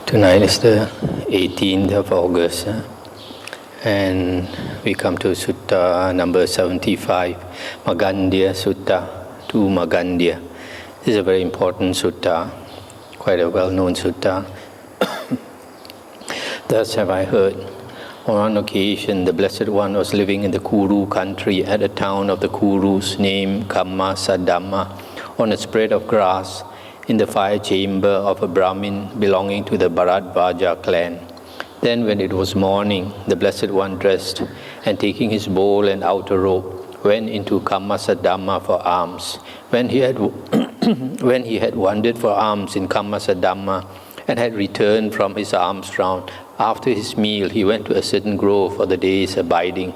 Tonight is the 18th of August, and we come to Sutta number 75, Magandhya Sutta, 2 Magandhya. This is a very important sutta, quite a well-known sutta. Thus have I heard, on one occasion the Blessed One was living in the Kuru country at a town of the Kurus named Kammasadhamma on a spread of grass, in the fire chamber of a Brahmin belonging to the Bharadvaja clan. Then when it was morning, the Blessed One dressed, and taking his bowl and outer robe, went into Kammasadhamma for alms. When he had wandered for alms in Kammasadhamma and had returned from his alms round, after his meal he went to a certain grove for the day's abiding.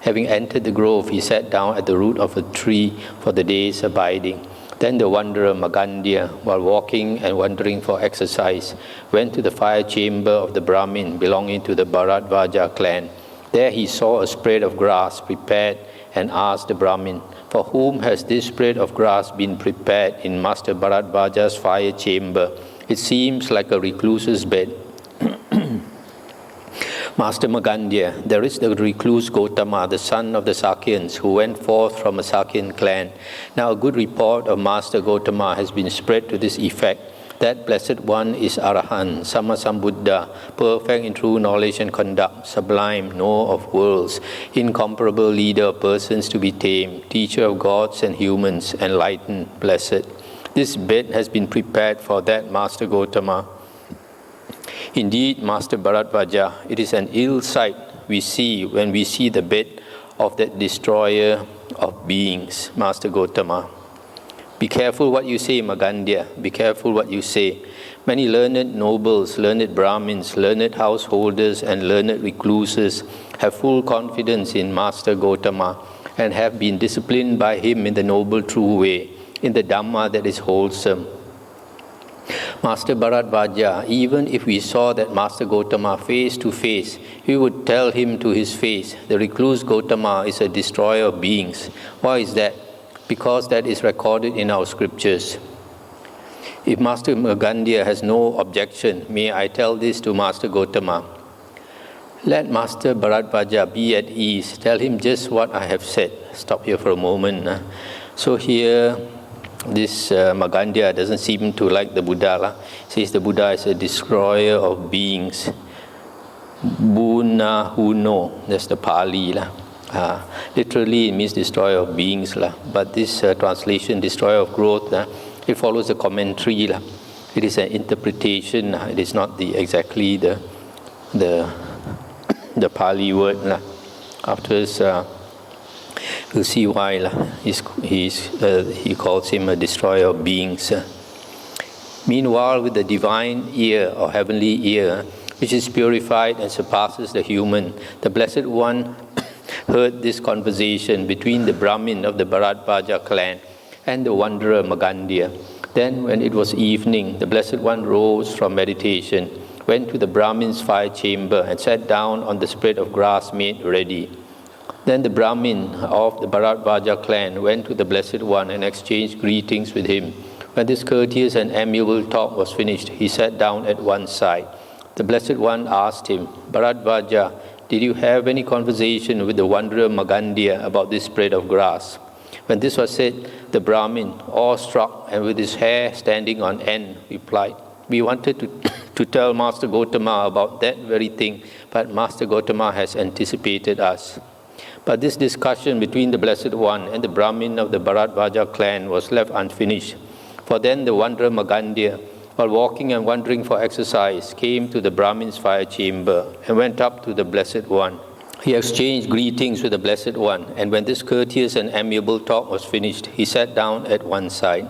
Having entered the grove, he sat down at the root of a tree for the day's abiding. Then the wanderer Magandhya, while walking and wandering for exercise, went to the fire chamber of the Brahmin belonging to the Bharadvaja clan. There he saw a spread of grass prepared and asked the Brahmin, "For whom has this spread of grass been prepared in Master Bharadvaja's fire chamber? It seems like a recluse's bed." Master Magandhya, there is the recluse Gotama, the son of the Sakyans, who went forth from a Sakyan clan. Now a good report of Master Gotama has been spread to this effect. That Blessed One is Arahant, Sammasambuddha, perfect in true knowledge and conduct, sublime, knower of worlds, incomparable leader of persons to be tamed, teacher of gods and humans, enlightened, blessed. This bed has been prepared for that Master Gotama. Indeed, Master Bharadvaja, it is an ill sight we see when we see the bed of that destroyer of beings, Master Gotama. Be careful what you say, Magandhya, be careful what you say. Many learned nobles, learned Brahmins, learned householders and learned recluses have full confidence in Master Gotama and have been disciplined by him in the noble true way, in the Dhamma that is wholesome. Master Bharadvaja, even if we saw that Master Gotama face to face, we would tell him to his face, the recluse Gotama is a destroyer of beings. Why is that? Because that is recorded in our scriptures. If Master Magandhya has no objection, may I tell this to Master Gotama. Let Master Bharadvaja be at ease. Tell him just what I have said. Stop here for a moment. So here, this Magandhya doesn't seem to like the Buddha. Says the Buddha is a destroyer of beings. Buna huno, that's the Pali. Literally it means destroyer of beings. But this translation, destroyer of growth, it follows a commentary. It is an interpretation. It is not exactly the Pali word. Afterwards, we'll see why he calls him a destroyer of beings. Meanwhile, with the divine ear or heavenly ear, which is purified and surpasses the human, the Blessed One heard this conversation between the Brahmin of the Bharadvaja clan and the wanderer Magandhya. Then, when it was evening, the Blessed One rose from meditation, went to the Brahmin's fire chamber and sat down on the spread of grass made ready. Then the Brahmin of the Bharadvaja clan went to the Blessed One and exchanged greetings with him. When this courteous and amiable talk was finished, he sat down at one side. The Blessed One asked him, "Bharadvaja, did you have any conversation with the wanderer Magandhya about this spread of grass?" When this was said, the Brahmin, awestruck and with his hair standing on end, replied, "We wanted to tell Master Gotama about that very thing, but Master Gotama has anticipated us." But this discussion between the Blessed One and the Brahmin of the Bharadvaja clan was left unfinished. For then the wanderer Magandhya, while walking and wandering for exercise, came to the Brahmin's fire chamber and went up to the Blessed One. He exchanged greetings with the Blessed One, and when this courteous and amiable talk was finished, he sat down at one side.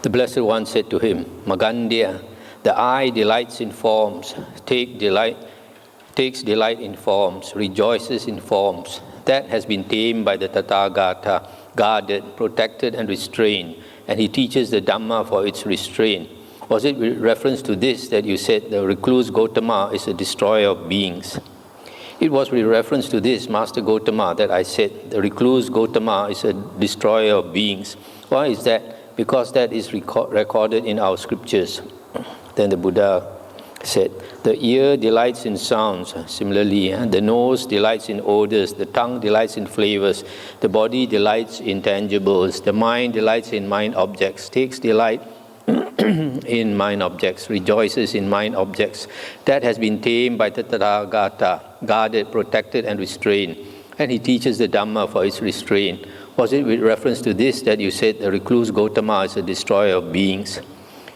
The Blessed One said to him, "Magandhya, the eye delights in forms, takes delight in forms, rejoices in forms. That has been tamed by the Tathagata, guarded, protected and restrained, and he teaches the Dhamma for its restraint. Was it with reference to this that you said the recluse Gotama is a destroyer of beings?" It was with reference to this, Master Gotama, that I said the recluse Gotama is a destroyer of beings. Why is that? Because that is recorded in our scriptures. Then the Buddha said, the ear delights in sounds. Similarly, the nose delights in odors, the tongue delights in flavors, the body delights in tangibles, the mind delights in mind objects, takes delight in mind objects, rejoices in mind objects. That has been tamed by the Tathagata, guarded, protected, and restrained. And he teaches the Dhamma for its restraint. Was it with reference to this that you said the recluse Gautama is a destroyer of beings?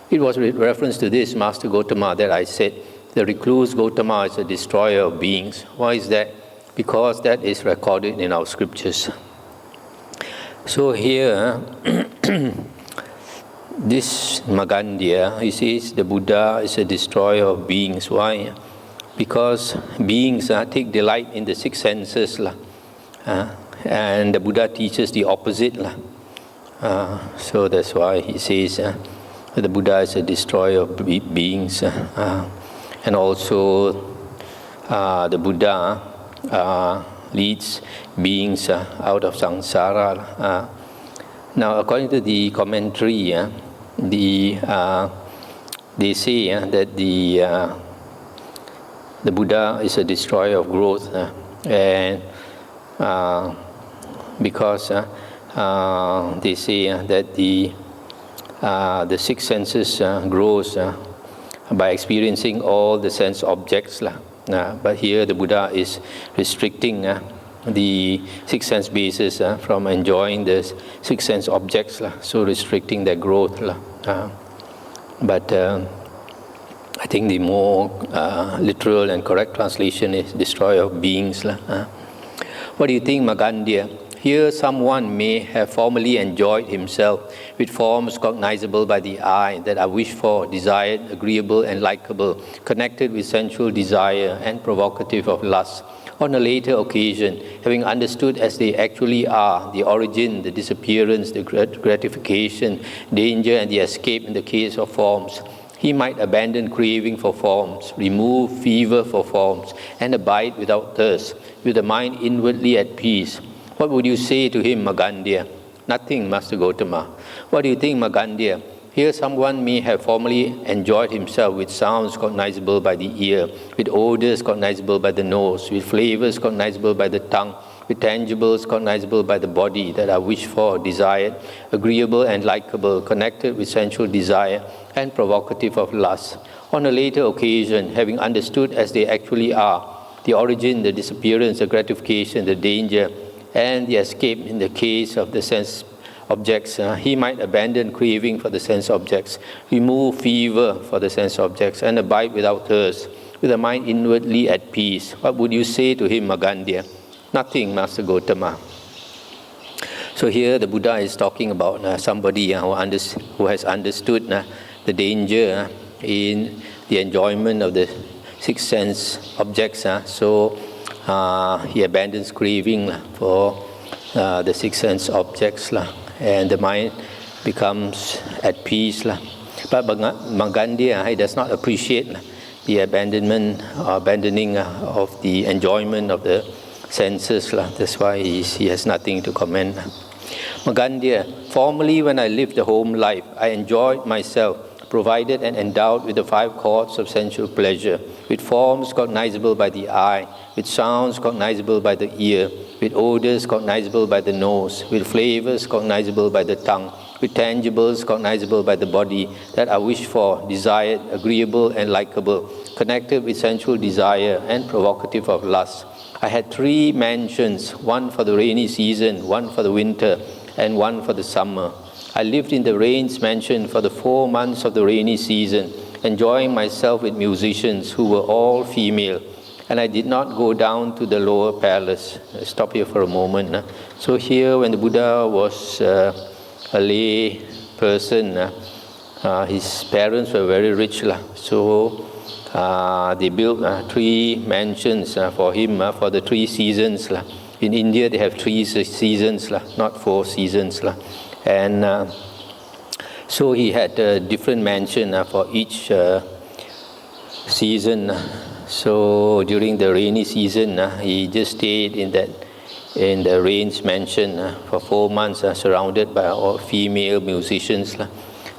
It was with reference to this, Master Gautama, that I said the recluse Gautama is a destroyer of beings. Why is that? Because that is recorded in our scriptures. So here, this Magandhya, he says the Buddha is a destroyer of beings. Why? Because beings take delight in the six senses. And the Buddha teaches the opposite. So that's why he says the Buddha is a destroyer of beings. And also the Buddha leads beings out of samsara. Now, according to the commentary, they say that the Buddha is a destroyer of growth, and because they say that the six senses grows by experiencing all the sense objects. But here the Buddha is restricting the six sense bases from enjoying the six sense objects, so restricting their growth. But I think the more literal and correct translation is destroyer of beings. What do you think, Magandhya? Here someone may have formerly enjoyed himself with forms cognizable by the eye that are wished for, desired, agreeable and likable, connected with sensual desire and provocative of lust. On a later occasion, having understood as they actually are the origin, the disappearance, the gratification, danger and the escape in the case of forms, he might abandon craving for forms, remove fever for forms, and abide without thirst, with the mind inwardly at peace. What would you say to him, Magandhya? Nothing, Master Gautama. What do you think, Magandhya? Here someone may have formerly enjoyed himself with sounds cognizable by the ear, with odors cognizable by the nose, with flavors cognizable by the tongue, with tangibles cognizable by the body that are wished for, desired, agreeable and likable, connected with sensual desire and provocative of lust. On a later occasion, having understood as they actually are, the origin, the disappearance, the gratification, the danger, and the escape in the case of the sense objects, he might abandon craving for the sense objects, remove fever for the sense objects, and abide without thirst, with the mind inwardly at peace. What would you say to him, Magandhya? Nothing, Master Gautama. So here the Buddha is talking about somebody who has understood the danger in the enjoyment of the six sense objects. So he abandons craving for the six sense objects, and the mind becomes at peace. But Magandhya, he does not appreciate the abandoning of the enjoyment of the senses. That's why he has nothing to comment. Magandhya, formerly when I lived the home life, I enjoyed myself, provided and endowed with the five chords of sensual pleasure, with forms cognizable by the eye, with sounds cognizable by the ear, with odors cognizable by the nose, with flavors cognizable by the tongue, with tangibles cognizable by the body that are wished for, desired, agreeable and likable, connected with sensual desire and provocative of lust. I had 3 mansions, one for the rainy season, one for the winter, and one for the summer. I lived in the rains mansion for the 4 months of the rainy season, enjoying myself with musicians who were all female, and I did not go down to the lower palace. Stop here for a moment. So here, when the Buddha was a lay person, his parents were very rich. So they built 3 mansions for him for the 3 seasons. In India, they have 3 seasons, not 4 seasons. And so he had a different mansion for each season. So during the rainy season, he just stayed in the rains mansion for 4 months, surrounded by all female musicians.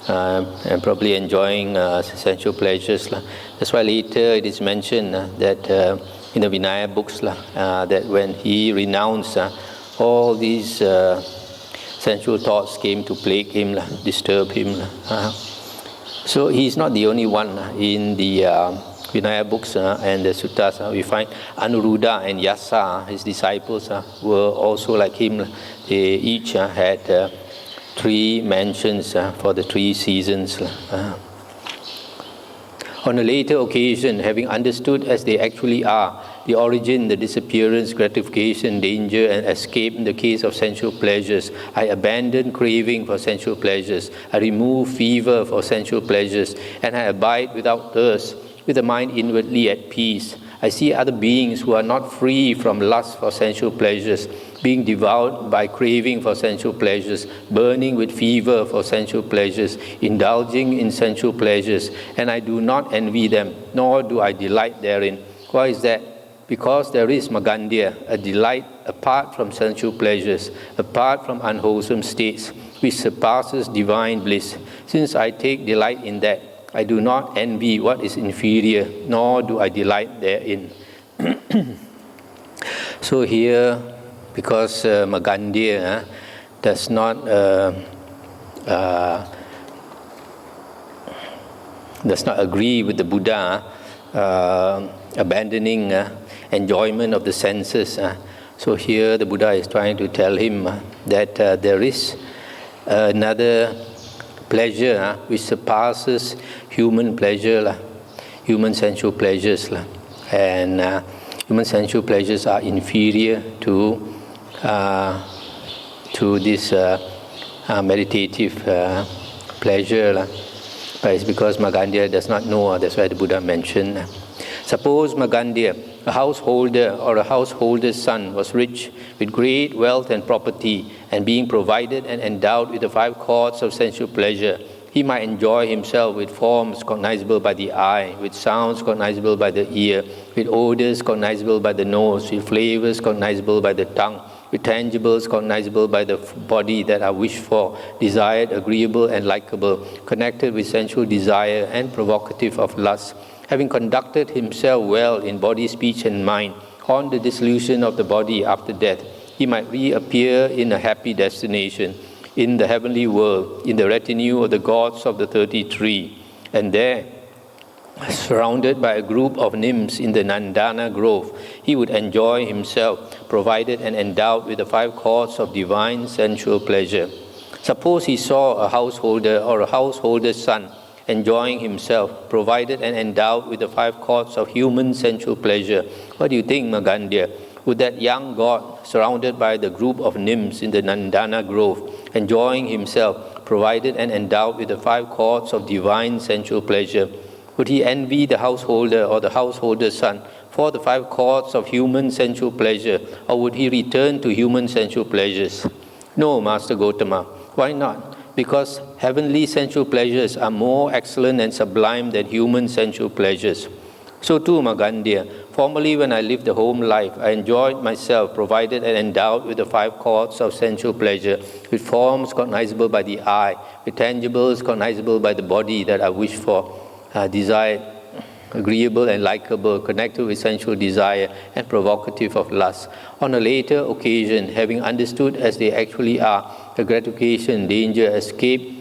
and probably enjoying sensual pleasures. That's why later it is mentioned that in the Vinaya books that when he renounced all these sensual thoughts came to plague him, disturb him. So he's not the only one. In the Vinaya books and the Suttas, we find Anuruddha and Yasa, his disciples, were also like him. They each had 3 mansions for the 3 seasons. On a later occasion, having understood as they actually are, the origin, the disappearance, gratification, danger, and escape in the case of sensual pleasures, I abandon craving for sensual pleasures. I remove fever for sensual pleasures, and I abide without thirst, with the mind inwardly at peace. I see other beings who are not free from lust for sensual pleasures, being devoured by craving for sensual pleasures, burning with fever for sensual pleasures, indulging in sensual pleasures, and I do not envy them, nor do I delight therein. Why is that? Because there is Magandhya, a delight apart from sensual pleasures, apart from unwholesome states, which surpasses divine bliss. Since I take delight in that, I do not envy what is inferior, nor do I delight therein. So here, because Magandhya does not agree with the Buddha abandoning enjoyment of the senses. So here the Buddha is trying to tell him that there is another pleasure which surpasses human pleasure, human sensual pleasures. And human sensual pleasures are inferior to this meditative pleasure. But it's because Magandhya does not know, that's why the Buddha mentioned. Suppose Magandhya, a householder or a householder's son, was rich with great wealth and property, and being provided and endowed with the 5 chords of sensual pleasure, he might enjoy himself with forms cognizable by the eye, with sounds cognizable by the ear, with odors cognizable by the nose, with flavors cognizable by the tongue, with tangibles cognizable by the body that are wished for, desired, agreeable, and likable, connected with sensual desire and provocative of lust. Having conducted himself well in body, speech, and mind, on the dissolution of the body after death, he might reappear in a happy destination, in the heavenly world, in the retinue of the gods of the 33, and there, surrounded by a group of nymphs in the Nandana grove, he would enjoy himself, provided and endowed with the 5 chords of divine sensual pleasure. Suppose he saw a householder or a householder's son enjoying himself, provided and endowed with the 5 chords of human sensual pleasure. What do you think, Magandhya? Would that young god, surrounded by the group of nymphs in the Nandana grove, enjoying himself, provided and endowed with the 5 chords of divine sensual pleasure, would he envy the householder or the householder's son for the 5 chords of human sensual pleasure, or would he return to human sensual pleasures? No, Master Gotama. Why not? Because heavenly sensual pleasures are more excellent and sublime than human sensual pleasures. So too, Magandhya, formerly when I lived the home life, I enjoyed myself, provided and endowed with the 5 chords of sensual pleasure, with forms cognizable by the eye, with tangibles cognizable by the body that I wish for, desired, agreeable and likable, connected with sensual desire and provocative of lust. On a later occasion, having understood as they actually are, the gratification, danger, escape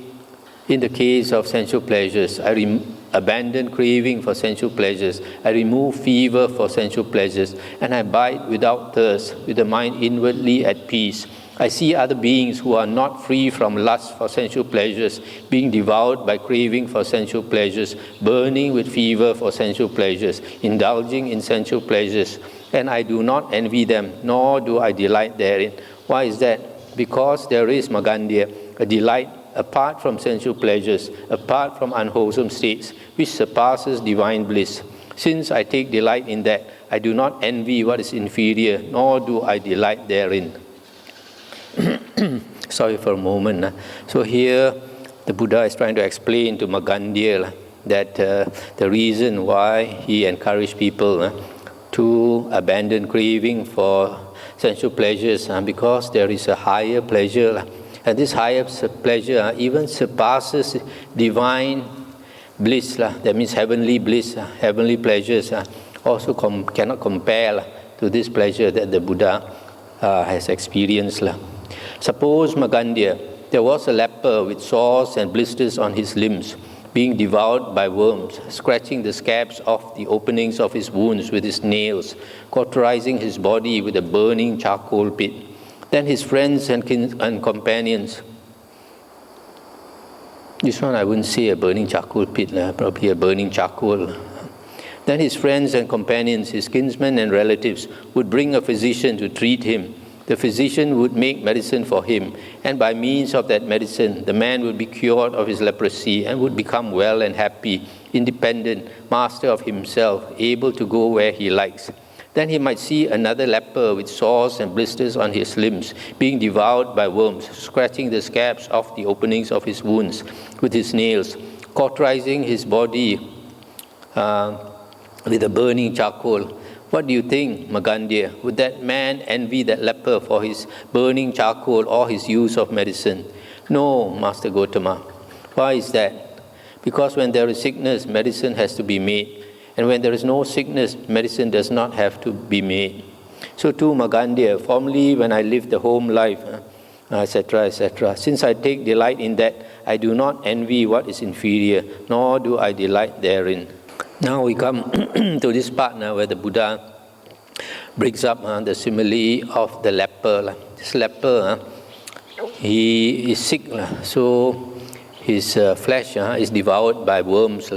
in the case of sensual pleasures, I abandon craving for sensual pleasures, I remove fever for sensual pleasures, and I abide without thirst, with the mind inwardly at peace. I see other beings who are not free from lust for sensual pleasures, being devoured by craving for sensual pleasures, burning with fever for sensual pleasures, indulging in sensual pleasures, and I do not envy them, nor do I delight therein. Why is that? Because there is, Magandhya, a delight apart from sensual pleasures, apart from unwholesome states, which surpasses divine bliss. Since I take delight in that, I do not envy what is inferior, nor do I delight therein. Sorry for a moment. So here, the Buddha is trying to explain to Magandhya that the reason why he encouraged people to abandon craving for sensual pleasures, because there is a higher pleasure And this higher pleasure even surpasses divine bliss. That means heavenly bliss, heavenly pleasures also cannot compare to this pleasure that the Buddha has experienced. Suppose, Magandhya, there was a leper with sores and blisters on his limbs, being devoured by worms, scratching the scabs of the openings of his wounds with his nails, cauterizing his body with a burning charcoal pit. Then his friends and companions, this one I wouldn't say a burning charcoal pit, probably a burning charcoal. Then his friends and companions, his kinsmen and relatives, would bring a physician to treat him. The physician would make medicine for him, and by means of that medicine, the man would be cured of his leprosy and would become well and happy, independent, master of himself, able to go where he likes. Then he might see another leper with sores and blisters on his limbs, being devoured by worms, scratching the scabs of the openings of his wounds with his nails, cauterizing his body with a burning charcoal. What do you think, Magandhya? Would that man envy that leper for his burning charcoal or his use of medicine? No, Master Gotama. Why is that? Because when there is sickness, medicine has to be made. And when there is no sickness, medicine does not have to be made. So too, Magandhya, formerly when I lived the home life, etc., etc., since I take delight in that, I do not envy what is inferior, nor do I delight therein. Now we come to this part now where the Buddha brings up the simile of the leper. This leper, he is sick, so his flesh is devoured by worms,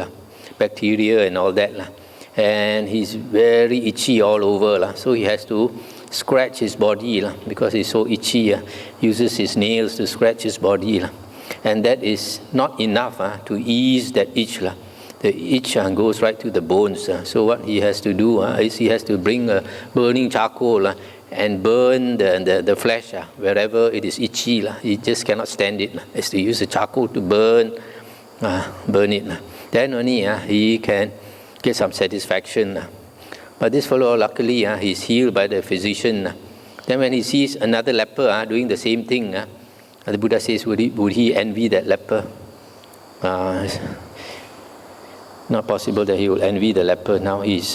bacteria and all that. And he's very itchy all over, so he has to scratch his body because he's so itchy. Uses his nails to scratch his body. And that is not enough to ease that itch. The itch goes right to the bones. So what he has to do is he has to bring a burning charcoal and burn the flesh wherever it is itchy. He just cannot stand it. He has to use the charcoal to burn it. Then only he can get some satisfaction. But this fellow, luckily, he's healed by the physician. Then when he sees another leper doing the same thing, the Buddha says, would he envy that leper? Not possible that he will envy the leper. Now he's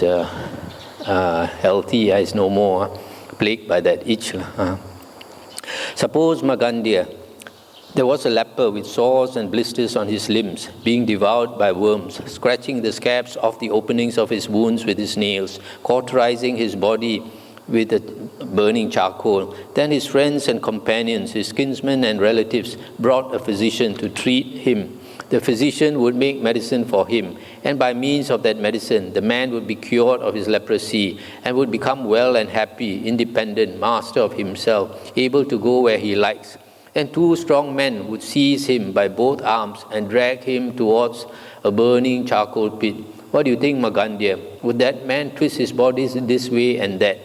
healthy, he's no more plagued by that itch. Suppose, Magandhya, there was a leper with sores and blisters on his limbs, being devoured by worms, scratching the scabs of the openings of his wounds with his nails, cauterizing his body with a burning charcoal. Then his friends and companions, his kinsmen and relatives, brought a physician to treat him. The physician would make medicine for him, and by means of that medicine, the man would be cured of his leprosy and would become well and happy, independent, master of himself, able to go where he likes. And two strong men would seize him by both arms and drag him towards a burning charcoal pit. What do you think, Magandhya? Would that man twist his body this way and that?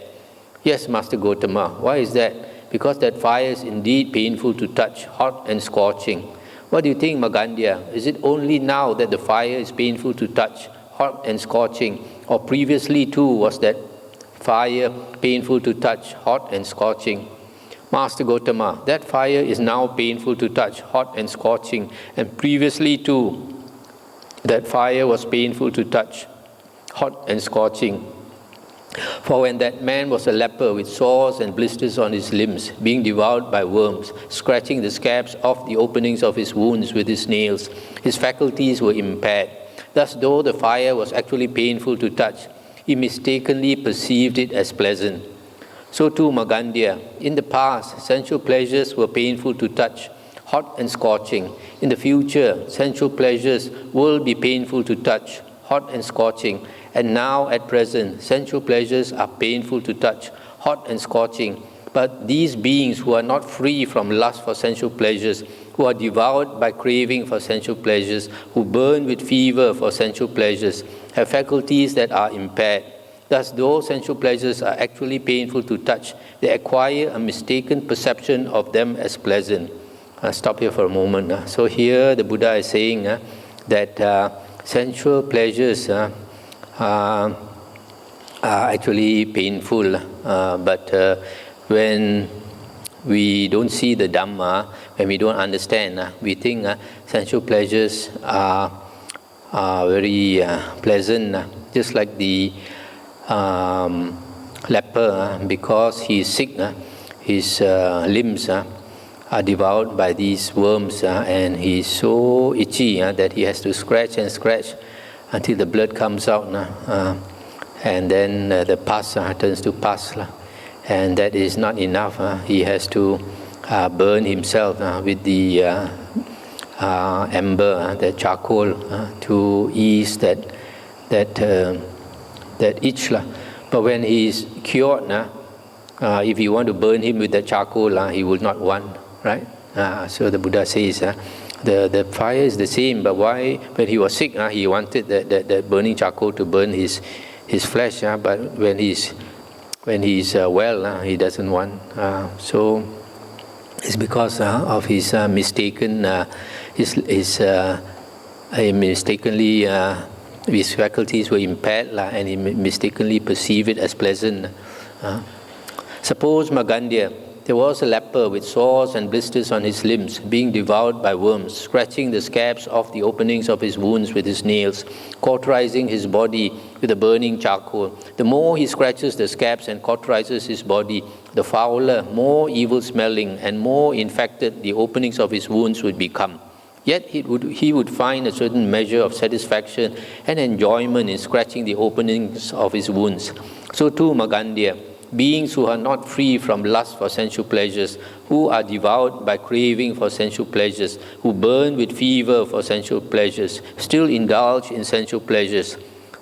Yes, Master Gotama. Why is that? Because that fire is indeed painful to touch, hot and scorching. What do you think, Magandhya? Is it only now that the fire is painful to touch, hot and scorching, or previously too was that fire painful to touch, hot and scorching? Master Gotama, that fire is now painful to touch, hot and scorching, and previously too that fire was painful to touch, hot and scorching. For when that man was a leper with sores and blisters on his limbs, being devoured by worms, scratching the scabs of the openings of his wounds with his nails, his faculties were impaired. Thus, though the fire was actually painful to touch, he mistakenly perceived it as pleasant. So too, Magandhya, in the past, sensual pleasures were painful to touch, hot and scorching. In the future, sensual pleasures will be painful to touch, hot and scorching. And now, at present, sensual pleasures are painful to touch, hot and scorching. But these beings who are not free from lust for sensual pleasures, who are devoured by craving for sensual pleasures, who burn with fever for sensual pleasures, have faculties that are impaired. Thus, though sensual pleasures are actually painful to touch, they acquire a mistaken perception of them as pleasant. I'll stop here for a moment. So here the Buddha is saying that sensual pleasures are actually painful, but when we don't see the Dhamma, when we don't understand, we think sensual pleasures are very pleasant, just like the leper, because he is sick, his limbs are devoured by these worms, and he is so itchy that he has to scratch and scratch until the blood comes out, and then the pus turns to pus, and that is not enough. He has to burn himself with the ember, the charcoal, to ease that itch. But when he is cured, if you want to burn him with the charcoal, he will not want, right? So the Buddha says the fire is the same, but why? When he was sick, he wanted that burning charcoal to burn his flesh, but when he's well, he doesn't want. So it's because of his mistaken, mistakenly. His faculties were impaired, and he mistakenly perceived it as pleasant. Suppose Magandhya, there was a leper with sores and blisters on his limbs, being devoured by worms, scratching the scabs off the openings of his wounds with his nails, cauterizing his body with a burning charcoal. The more he scratches the scabs and cauterizes his body, the fouler, more evil-smelling, and more infected the openings of his wounds would become. Yet he would find a certain measure of satisfaction and enjoyment in scratching the openings of his wounds. So too Magandhya, beings who are not free from lust for sensual pleasures, who are devoured by craving for sensual pleasures, who burn with fever for sensual pleasures, still indulge in sensual pleasures.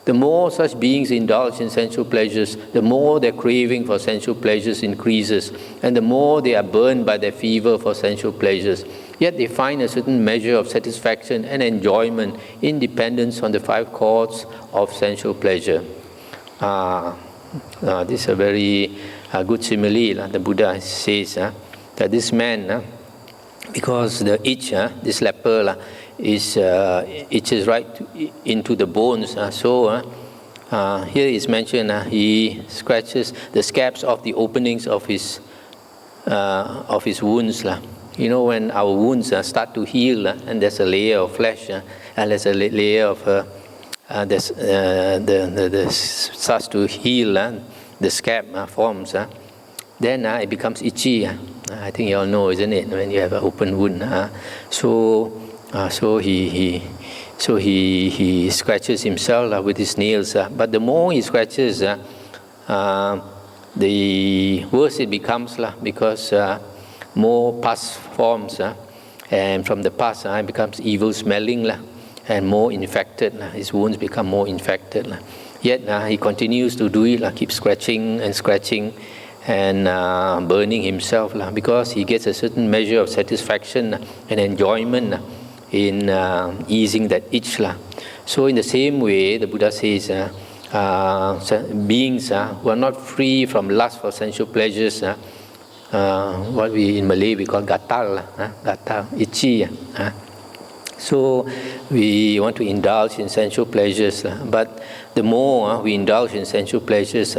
The more such beings indulge in sensual pleasures, the more their craving for sensual pleasures increases, and the more they are burned by their fever for sensual pleasures. Yet they find a certain measure of satisfaction and enjoyment in dependence on the 5 chords of sensual pleasure. This is a very good simile. The Buddha says that this man, because the itch, this leper, itches right into the bones. Here is mentioned he scratches the scabs of the openings of his wounds. You know, when our wounds start to heal, and there's a layer of flesh, and there's a layer of starts to heal, the scab forms, then it becomes itchy. I think you all know, isn't it, when you have an open wound. So he scratches himself with his nails. But the more he scratches, the worse it becomes, because more pus forms, and from the pus it becomes evil smelling, and more infected. His wounds become more infected. Yet he continues to do it, keep scratching and scratching and burning himself, because he gets a certain measure of satisfaction and enjoyment in easing that itch. So in the same way, the Buddha says, beings who are not free from lust for sensual pleasures, what we in Malay we call gatal, itchy. So we want to indulge in sensual pleasures, but the more we indulge in sensual pleasures,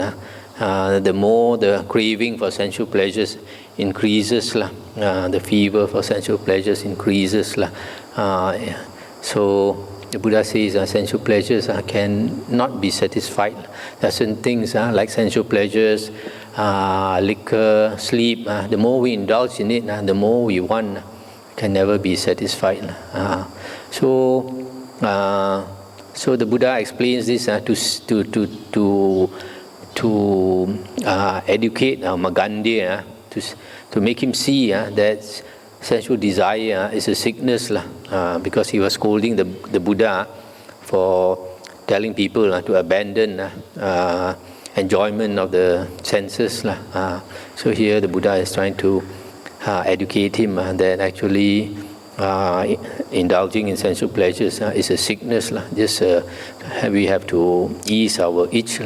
the more the craving for sensual pleasures increases, the fever for sensual pleasures increases. So the Buddha says sensual pleasures cannot be satisfied. There are certain things like sensual pleasures, liquor, sleep. The more we indulge in it, the more we want. Can never be satisfied. So the Buddha explains this to educate Magandhya, to make him see that sensual desire is a sickness, because he was scolding the Buddha for telling people to abandon enjoyment of the senses. So here the Buddha is trying to educate him that actually indulging in sensual pleasures is a sickness. Just we have to ease our itch.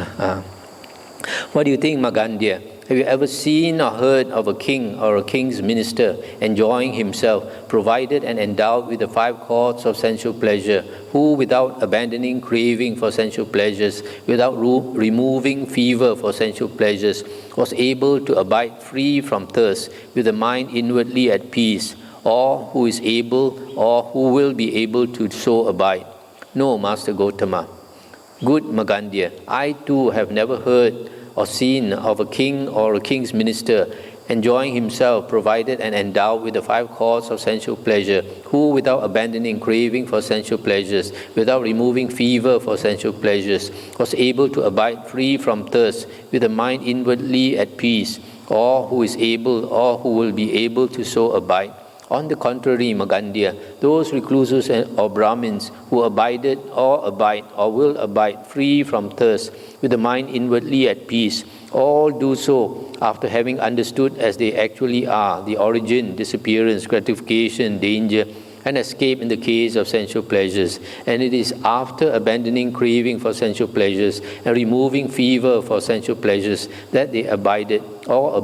What do you think, Magandhya? Have you ever seen or heard of a king or a king's minister enjoying himself, provided and endowed with the 5 chords of sensual pleasure, who, without abandoning craving for sensual pleasures, without removing fever for sensual pleasures, was able to abide free from thirst, with the mind inwardly at peace, or who is able or who will be able to so abide? No, Master Gotama. Good Magandhya, I too have never heard or seen of a king or a king's minister enjoying himself provided and endowed with the 5 causes of sensual pleasure, who without abandoning craving for sensual pleasures, without removing fever for sensual pleasures, was able to abide free from thirst with the mind inwardly at peace, or who is able or who will be able to so abide. On the contrary, Magandhya, those recluses or Brahmins who abided or abide or will abide free from thirst with the mind inwardly at peace, all do so after having understood as they actually are the origin, disappearance, gratification, danger, and escape in the case of sensual pleasures. And it is after abandoning craving for sensual pleasures and removing fever for sensual pleasures that they abide or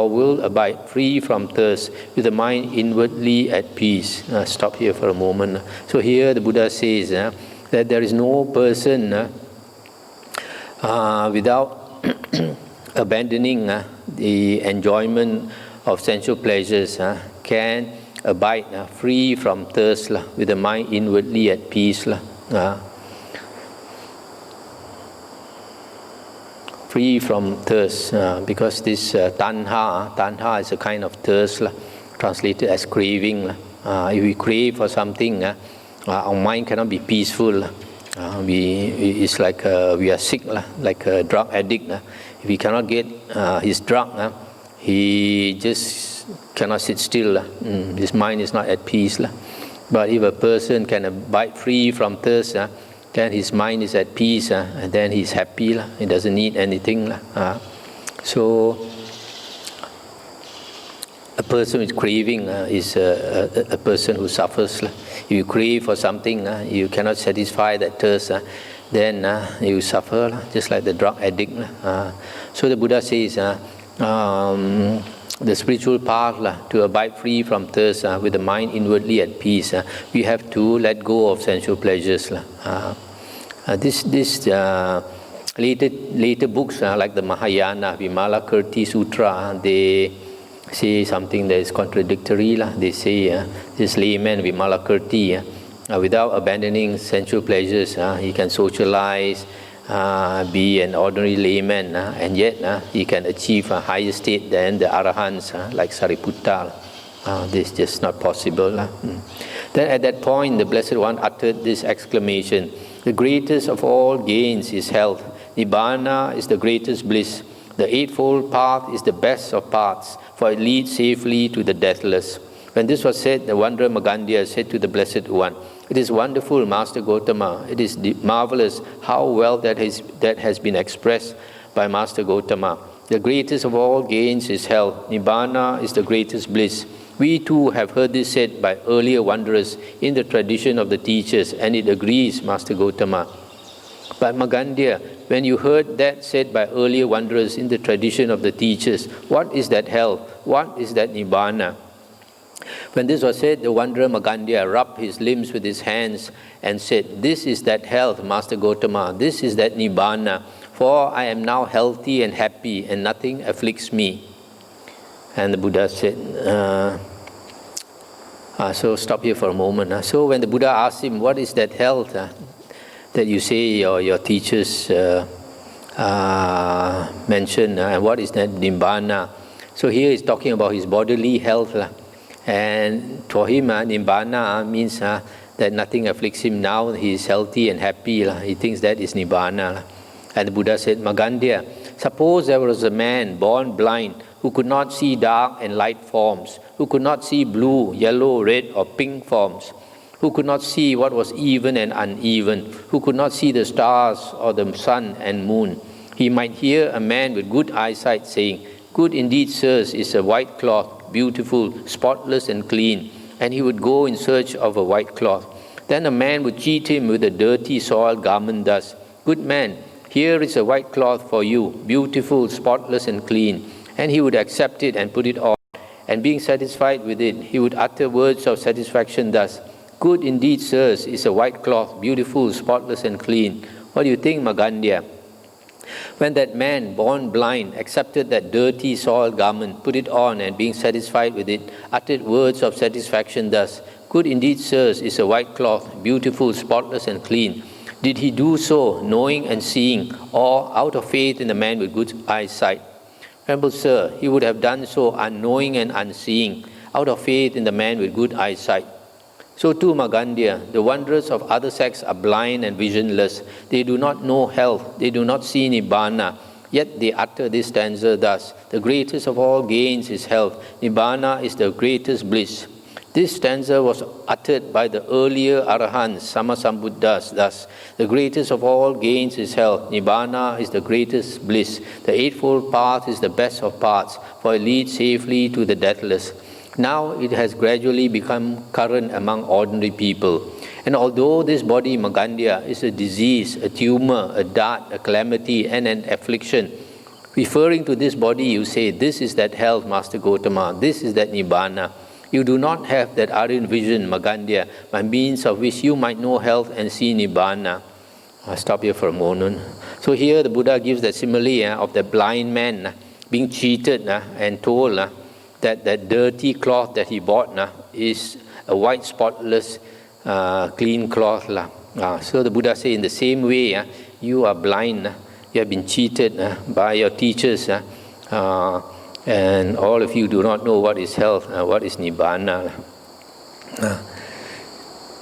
will abide free from thirst with the mind inwardly at peace. Stop here for a moment. So here the Buddha says that there is no person without abandoning the enjoyment of sensual pleasures can abide free from thirst with the mind inwardly at peace. Free from thirst, because this tanha is a kind of thirst, translated as craving. If we crave for something, our mind cannot be peaceful. It's like we are sick, like a drug addict. If he cannot get his drug, he just cannot sit still. His mind is not at peace. But if a person can abide free from thirst, then his mind is at peace, and then he's happy. He doesn't need anything. So a person with craving is a person who suffers. If you crave for something, you cannot satisfy that thirst, then you suffer, just like the drug addict. So the Buddha says, the spiritual path to abide free from thirst with the mind inwardly at peace, we have to let go of sensual pleasures. This later books like the Mahayana Vimalakirti Sutra, they say something that is contradictory. They say this layman Vimalakirti, without abandoning sensual pleasures, he can socialize, be an ordinary layman, and yet he can achieve a higher state than the Arahants, like Sariputta. This is just not possible. Then at that point, the Blessed One uttered this exclamation: the greatest of all gains is health. Nibbana is the greatest bliss. The Eightfold Path is the best of paths, for it leads safely to the deathless. When this was said, the wanderer Magandhya said to the Blessed One, "It is wonderful, Master Gotama. It is marvelous how well that has been expressed by Master Gotama. The greatest of all gains is health. Nibbana is the greatest bliss. We too have heard this said by earlier wanderers in the tradition of the teachers, and it agrees, Master Gotama. But Magandhya, when you heard that said by earlier wanderers in the tradition of the teachers, what is that health? What is that Nibbana?" When this was said, the wanderer Magandhya rubbed his limbs with his hands and said, "This is that health, Master Gotama. This is that Nibbana. For I am now healthy and happy, and nothing afflicts me." And the Buddha said, so stop here for a moment. So when the Buddha asked him, what is that health that you say your teachers mention, and what is that Nibbana? So here he's talking about his bodily health. And for him, Nibbana means that nothing afflicts him now. He is healthy and happy. He thinks that is Nibbana. And the Buddha said, Magandhya, suppose there was a man born blind who could not see dark and light forms, who could not see blue, yellow, red, or pink forms, who could not see what was even and uneven, who could not see the stars or the sun and moon. He might hear a man with good eyesight saying, "Good indeed, sirs, is a white cloth, beautiful, spotless and clean," and he would go in search of a white cloth. Then a man would cheat him with a dirty soiled garment thus, "Good man, here is a white cloth for you, beautiful, spotless and clean," and he would accept it and put it on, and being satisfied with it, he would utter words of satisfaction thus, "Good indeed, sirs, is a white cloth, beautiful, spotless and clean." What do you think, Magandhya? When that man, born blind, accepted that dirty, soiled garment, put it on, and being satisfied with it, uttered words of satisfaction thus, "Good indeed, sirs, is a white cloth, beautiful, spotless, and clean." Did he do so, knowing and seeing, or out of faith in the man with good eyesight? Venerable Sir, he would have done so unknowing and unseeing, out of faith in the man with good eyesight. So too, Magandia, the wanderers of other sects are blind and visionless. They do not know health, they do not see Nibbana, yet they utter this stanza thus, "The greatest of all gains is health, Nibbana is the greatest bliss." This stanza was uttered by the earlier Arahants, Sammasambuddhas, thus, "The greatest of all gains is health, Nibbana is the greatest bliss. The Eightfold Path is the best of paths, for it leads safely to the deathless." Now it has gradually become current among ordinary people. And although this body, Magandia, is a disease, a tumor, a dart, a calamity, and an affliction, referring to this body, you say, "This is that health, Master Gotama, this is that Nibbana." You do not have that Aryan vision, Magandia, by means of which you might know health and see Nibbana. I'll stop here for a moment. So here the Buddha gives the simile of the blind man being cheated and told that dirty cloth that he bought is a white, spotless, clean cloth. So the Buddha says, in the same way, you are blind, you have been cheated by your teachers, and all of you do not know what is health, what is Nibbana.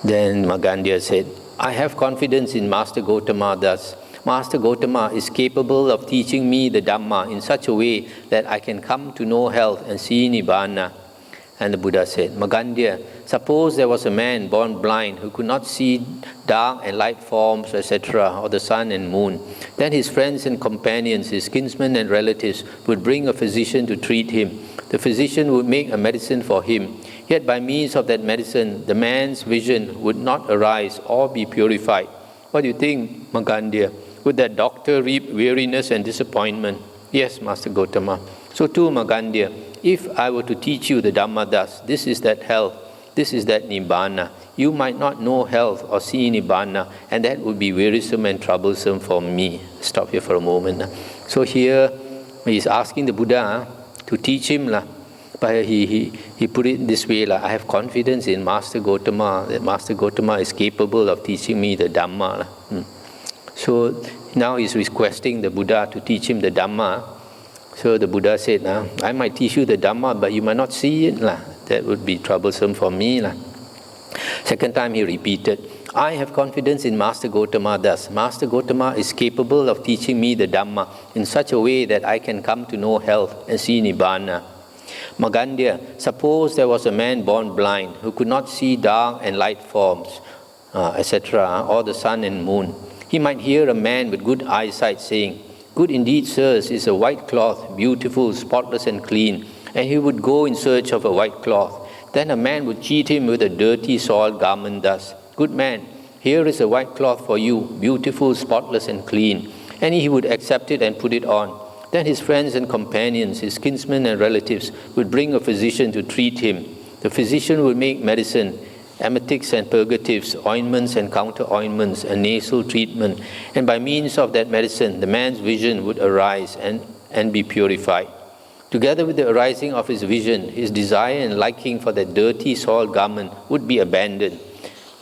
Then Magandia said, "I have confidence in Master Gotama thus. Master Gotama is capable of teaching me the Dhamma in such a way that I can come to know health and see Nibbana." And the Buddha said, "Magandia, suppose there was a man born blind who could not see dark and light forms, etc., or the sun and moon. Then his friends and companions, his kinsmen and relatives, would bring a physician to treat him. The physician would make a medicine for him. Yet by means of that medicine, the man's vision would not arise or be purified. What do you think, Magandia? Would that doctor reap weariness and disappointment?" "Yes, Master Gotama." "So too, Magandia, if I were to teach you the Dhamma thus, this is that health, this is that Nibbana, you might not know health or see Nibbana, and that would be wearisome and troublesome for me." Stop here for a moment. So here he's asking the Buddha to teach him, but he put it this way, "I have confidence in Master Gotama, that Master Gotama is capable of teaching me the Dhamma." So now he's requesting the Buddha to teach him the Dhamma. So the Buddha said, "I might teach you the Dhamma, but you might not see it. That would be troublesome for me." Second time he repeated, "I have confidence in Master Gotama thus. Master Gotama is capable of teaching me the Dhamma in such a way that I can come to know health and see Nibbana." "Magandia, suppose there was a man born blind who could not see dark and light forms, etc., or the sun and moon. He might hear a man with good eyesight saying, 'Good indeed, sirs, is a white cloth, beautiful, spotless, and clean,' and he would go in search of a white cloth. Then a man would cheat him with a dirty, soiled garment thus, 'Good man, here is a white cloth for you, beautiful, spotless, and clean,' and he would accept it and put it on. Then his friends and companions, his kinsmen and relatives, would bring a physician to treat him. The physician would make medicine, emetics and purgatives, ointments and counter-ointments, a nasal treatment, and by means of that medicine, the man's vision would arise and be purified. Together with the arising of his vision, his desire and liking for that dirty, soiled garment would be abandoned.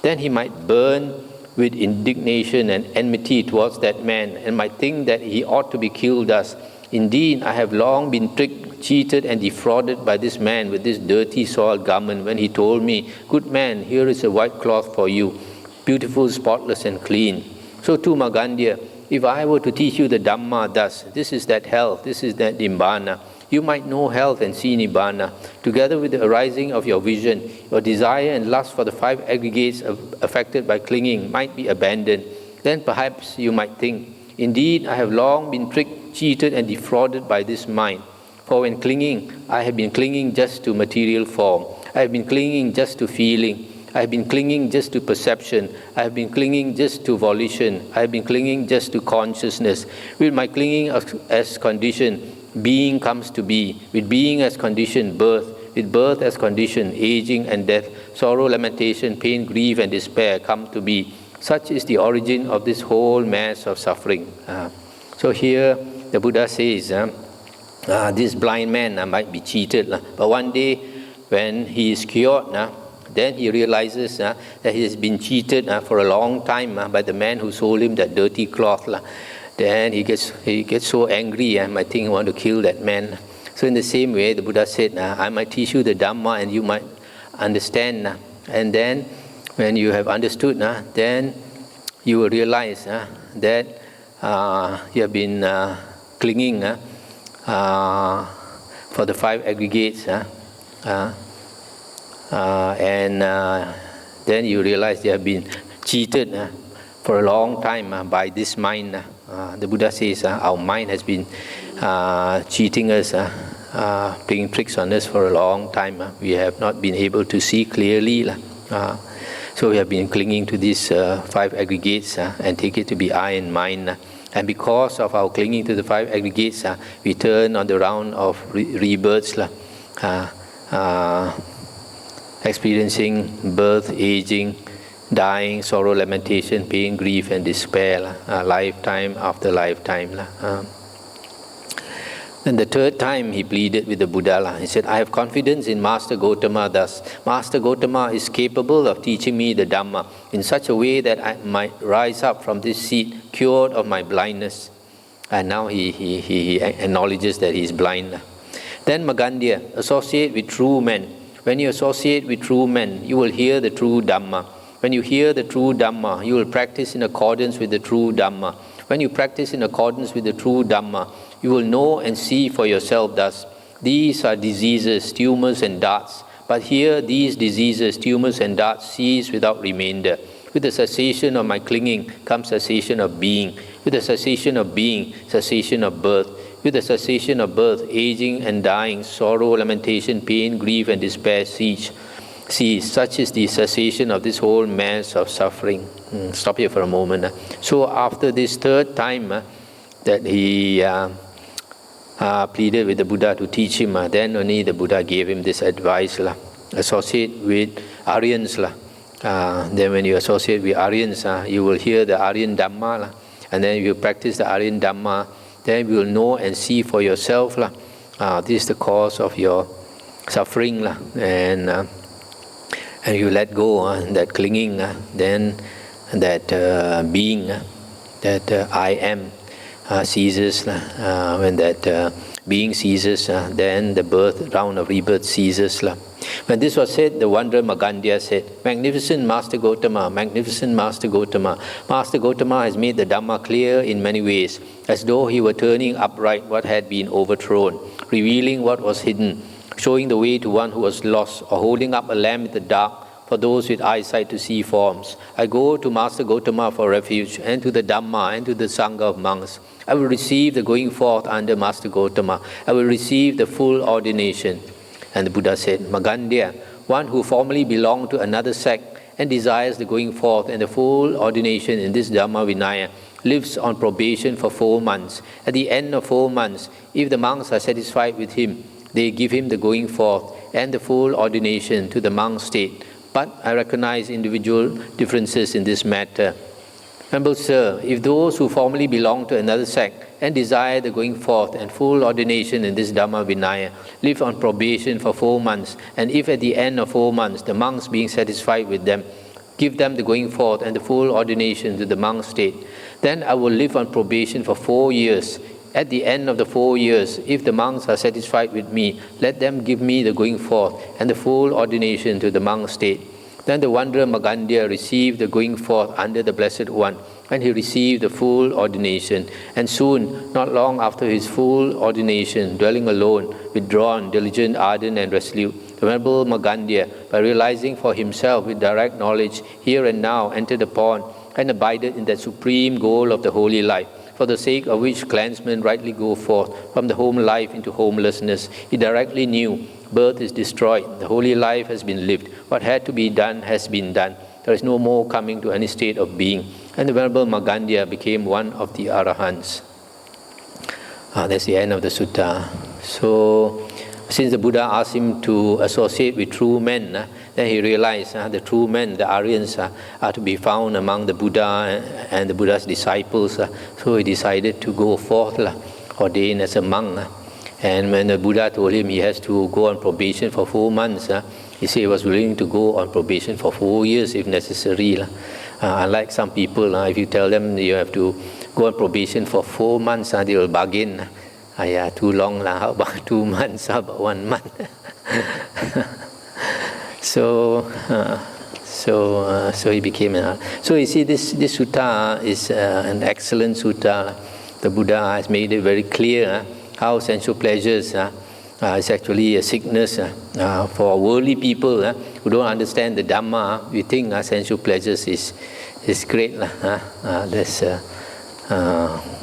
Then he might burn with indignation and enmity towards that man, and might think that he ought to be killed thus. 'Indeed, I have long been tricked, cheated, and defrauded by this man with this dirty, soiled garment when he told me, "Good man, here is a white cloth for you, beautiful, spotless, and clean." So too, Magandia, if I were to teach you the Dhamma thus, this is that health, this is that Nibbana, you might know health and see Nibbana. Together with the arising of your vision, your desire and lust for the five aggregates affected by clinging might be abandoned. Then perhaps you might think, "Indeed, I have long been tricked, cheated, and defrauded by this mind. For when clinging, I have been clinging just to material form. I have been clinging just to feeling. I have been clinging just to perception. I have been clinging just to volition. I have been clinging just to consciousness. With my clinging as condition, being comes to be. With being as condition, birth. With birth as condition, aging and death, sorrow, lamentation, pain, grief, and despair come to be. Such is the origin of this whole mass of suffering." So here the Buddha says, this blind man might be cheated, but one day when he is cured, then he realizes that he has been cheated for a long time by the man who sold him that dirty cloth. Then he gets so angry, I might think he want to kill that man. So in the same way, the Buddha said, I might teach you the Dhamma and you might understand. And then when you have understood, then you will realize that you have been clinging for the five aggregates. And then you realize you have been cheated for a long time by this mind. The Buddha says our mind has been cheating us, playing tricks on us for a long time. We have not been able to see clearly. So we have been clinging to these five aggregates and take it to be I and mine. And because of our clinging to the five aggregates, we turn on the round of rebirths, experiencing birth, aging, dying, sorrow, lamentation, pain, grief, and despair, lifetime after lifetime. Then the third time he pleaded with the Buddha. He said, I have confidence in Master Gotama thus. Master Gotama is capable of teaching me the Dhamma in such a way that I might rise up from this seat cured of my blindness. And now he acknowledges that he is blind. Then Magandhya, associate with true men. When you associate with true men, you will hear the true Dhamma. When you hear the true Dhamma, you will practice in accordance with the true Dhamma. When you practice in accordance with the true Dhamma, you will know and see for yourself thus. These are diseases, tumors and darts. But here these diseases, tumors and darts cease without remainder. With the cessation of my clinging comes cessation of being. With the cessation of being, cessation of birth. With the cessation of birth, aging and dying, sorrow, lamentation, pain, grief and despair cease. Such is the cessation of this whole mass of suffering. Stop here for a moment. So after this third time that he pleaded with the Buddha to teach him, then only the Buddha gave him this advice. Associate with Aryans. Then when you associate with Aryans, you will hear the Aryan Dhamma. And then if you practice the Aryan Dhamma, then you will know and see for yourself. This is the cause of your suffering. And you let go that clinging, then that being, that I am ceases. When that being ceases, then the birth, round of rebirth ceases. When this was said, the wanderer Magandhya said, Magnificent Master Gotama, magnificent Master Gotama. Master Gotama has made the Dhamma clear in many ways, as though he were turning upright what had been overthrown, revealing what was hidden, showing the way to one who was lost, or holding up a lamp in the dark for those with eyesight to see forms. I go to Master Gotama for refuge, and to the Dhamma, and to the Sangha of monks. I will receive the going forth under Master Gotama. I will receive the full ordination. And the Buddha said, Magandhya, one who formerly belonged to another sect and desires the going forth and the full ordination in this Dhamma Vinaya, lives on probation for 4 months. At the end of 4 months, if the monks are satisfied with him, they give him the going forth and the full ordination to the monk state. But I recognize individual differences in this matter. Venerable Sir, if those who formerly belong to another sect and desire the going forth and full ordination in this Dhamma Vinaya live on probation for 4 months, and if at the end of 4 months the monks being satisfied with them, give them the going forth and the full ordination to the monk state, then I will live on probation for 4 years. At the end of the 4 years, if the monks are satisfied with me, let them give me the going forth and the full ordination to the monk state. Then the wanderer Magandhya received the going forth under the Blessed One, and he received the full ordination. And soon, not long after his full ordination, dwelling alone, withdrawn, diligent, ardent, and resolute, the Venerable Magandhya, by realizing for himself with direct knowledge, here and now entered upon and abided in that supreme goal of the holy life, for the sake of which clansmen rightly go forth from the home life into homelessness. He directly knew birth is destroyed, the holy life has been lived, what had to be done has been done. There is no more coming to any state of being. And the Venerable Magandhya became one of the Arahants. That's the end of the sutta. So, since the Buddha asked him to associate with true men, Then he realized the true men, the Aryans, are to be found among the Buddha and the Buddha's disciples. So he decided to go forth, ordained as a monk. And when the Buddha told him he has to go on probation for 4 months, he said he was willing to go on probation for 4 years if necessary. Unlike some people, if you tell them you have to go on probation for 4 months, they will bargain. Yeah, too long, how about 2 months, how about 1 month? So he became an. So you see, this sutta is an excellent sutta. The Buddha has made it very clear how sensual pleasures is actually a sickness for worldly people who don't understand the Dhamma. We think sensual pleasures is great. That's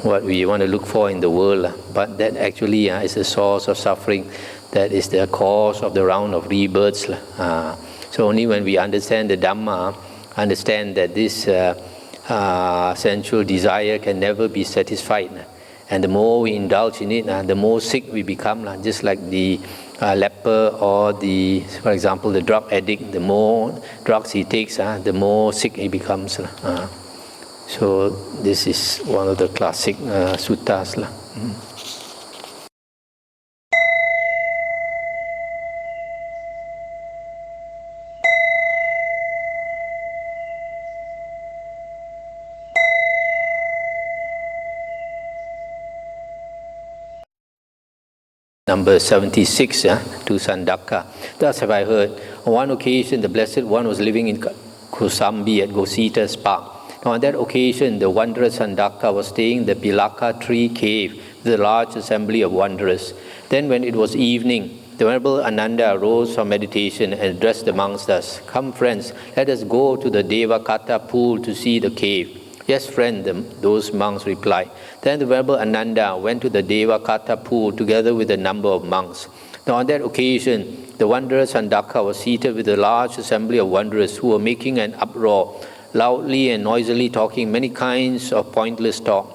what we want to look for in the world. But that actually is a source of suffering. That is the cause of the round of rebirths. So only when we understand the Dhamma, understand that this sensual desire can never be satisfied. And the more we indulge in it, the more sick we become. Just like the leper or for example, the drug addict, the more drugs he takes, the more sick he becomes. So this is one of the classic suttas. Number 76, to Sandaka. Thus have I heard. On one occasion, the Blessed One was living in Kosambi at Gosita's park. Now, on that occasion, the wanderer Sandaka was staying in the Pilaka tree cave with a large assembly of wanderers. Then, when it was evening, the Venerable Ananda rose from meditation and addressed the monks thus: "Come, friends, let us go to the Devakata pool to see the cave." "Yes, friend," those monks replied. Then the Venerable Ananda went to the Devakata pool together with a number of monks. Now on that occasion, the wanderer Sandaka was seated with a large assembly of wanderers who were making an uproar, loudly and noisily talking many kinds of pointless talk.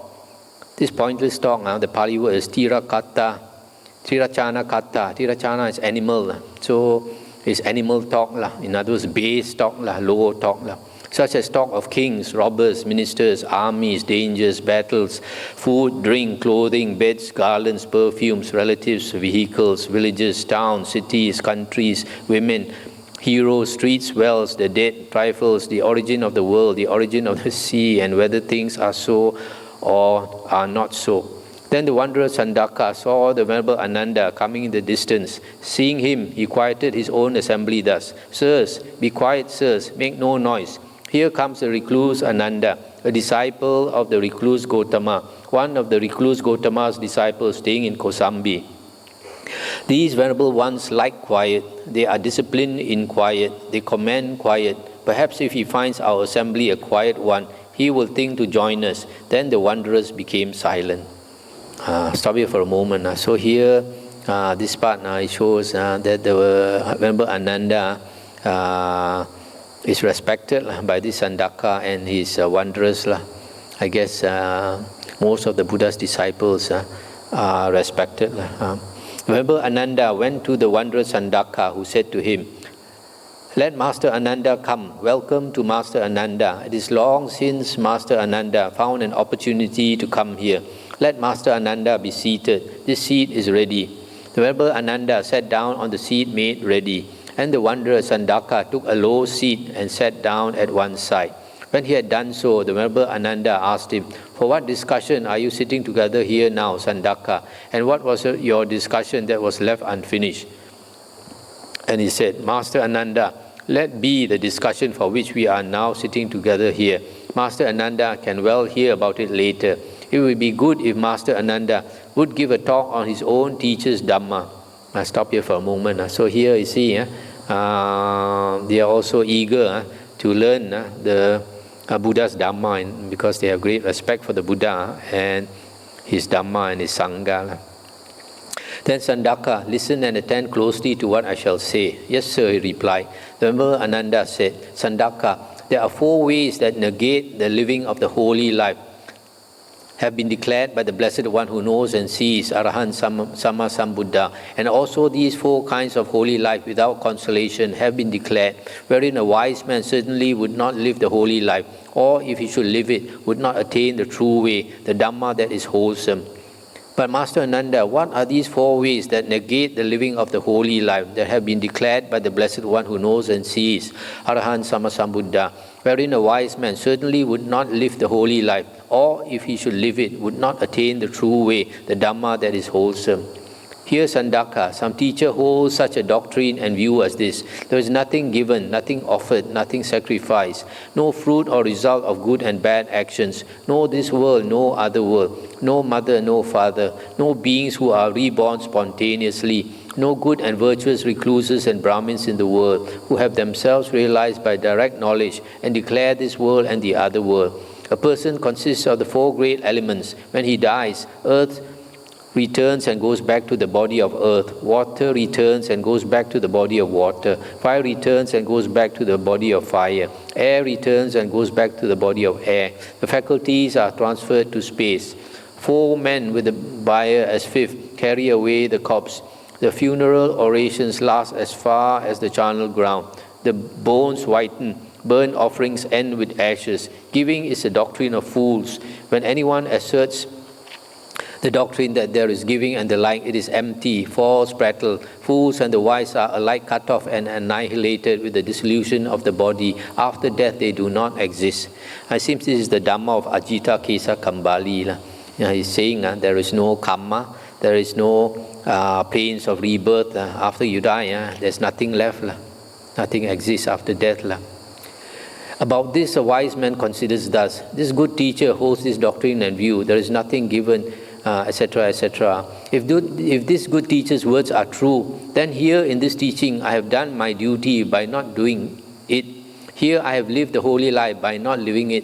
This pointless talk, the Pali word is tirachana kata. Tirachana is animal. So it's animal talk. In other words, base talk, low talk. Such as talk of kings, robbers, ministers, armies, dangers, battles, food, drink, clothing, beds, garlands, perfumes, relatives, vehicles, villages, towns, cities, countries, women, heroes, streets, wells, the dead, trifles, the origin of the world, the origin of the sea, and whether things are so or are not so. Then the wanderer Sandaka saw the Venerable Ananda coming in the distance. Seeing him, he quieted his own assembly thus: "Sirs, be quiet, sirs, make no noise. Here comes the recluse Ananda, a disciple of the recluse Gotama, one of the recluse Gotama's disciples staying in Kosambi. These venerable ones like quiet. They are disciplined in quiet. They commend quiet. Perhaps if he finds our assembly a quiet one, he will think to join us." Then the wanderers became silent. Stop here for a moment. So here, this part it shows that the Venerable Ananda is respected by this Sandaka and his wanderers. I guess most of the Buddha's disciples are respected. Venerable Ananda went to the wanderer Sandaka, who said to him, "Let Master Ananda come. Welcome to Master Ananda. It is long since Master Ananda found an opportunity to come here. Let Master Ananda be seated. This seat is ready." The Venerable Ananda sat down on the seat made ready, and the wanderer Sandaka took a low seat and sat down at one side. When he had done so, the Venerable Ananda asked him, "For what discussion are you sitting together here now, Sandaka? And what was your discussion that was left unfinished?" And he said, "Master Ananda, let be the discussion for which we are now sitting together here. Master Ananda can well hear about it later. It would be good if Master Ananda would give a talk on his own teacher's Dhamma." I'll stop here for a moment. So here you see, they are also eager to learn the Buddha's Dhamma, because they have great respect for the Buddha and his Dhamma and his Sangha. Then Sandaka, "Listen and attend closely to what I shall say." "Yes, sir," he replied. The Venerable Ananda said, "Sandaka, there are 4 ways that negate the living of the holy life. have been declared by the Blessed One who knows and sees, Arahant Sama Sambuddha. And also these 4 kinds of holy life without consolation have been declared, wherein a wise man certainly would not live the holy life, or if he should live it, would not attain the true way, the Dhamma that is wholesome. But Master Ananda, what are these 4 ways that negate the living of the holy life that have been declared by the Blessed One who knows and sees, Arahant Sama Sambuddha, wherein a wise man certainly would not live the holy life, or if he should live it, would not attain the true way, the Dhamma that is wholesome? Here, Sandaka, some teacher holds such a doctrine and view as this: there is nothing given, nothing offered, nothing sacrificed, no fruit or result of good and bad actions, no this world, no other world, no mother, no father, no beings who are reborn spontaneously, no good and virtuous recluses and Brahmins in the world, who have themselves realized by direct knowledge and declare this world and the other world. A person consists of the 4 great elements. When he dies, earth returns and goes back to the body of earth, water returns and goes back to the body of water, fire returns and goes back to the body of fire, air returns and goes back to the body of air. The faculties are transferred to space. 4 men with the bier as 5th carry away the corpse. The funeral orations last as far as the charnel ground. The bones whiten. Burnt offerings end with ashes. Giving is the doctrine of fools. When anyone asserts the doctrine that there is giving and the like, it is empty, false prattle. Fools and the wise are alike cut off and annihilated with the dissolution of the body. After death, they do not exist. I think this is the Dhamma of Ajita Kesa Kambali. He's saying there is no karma, there is no pains of rebirth. After you die, there's nothing left. Nothing exists after death. About this, a wise man considers thus: this good teacher holds this doctrine and view. There is nothing given, etc., etc. If this good teacher's words are true, then here in this teaching I have done my duty by not doing it. Here I have lived the holy life by not living it.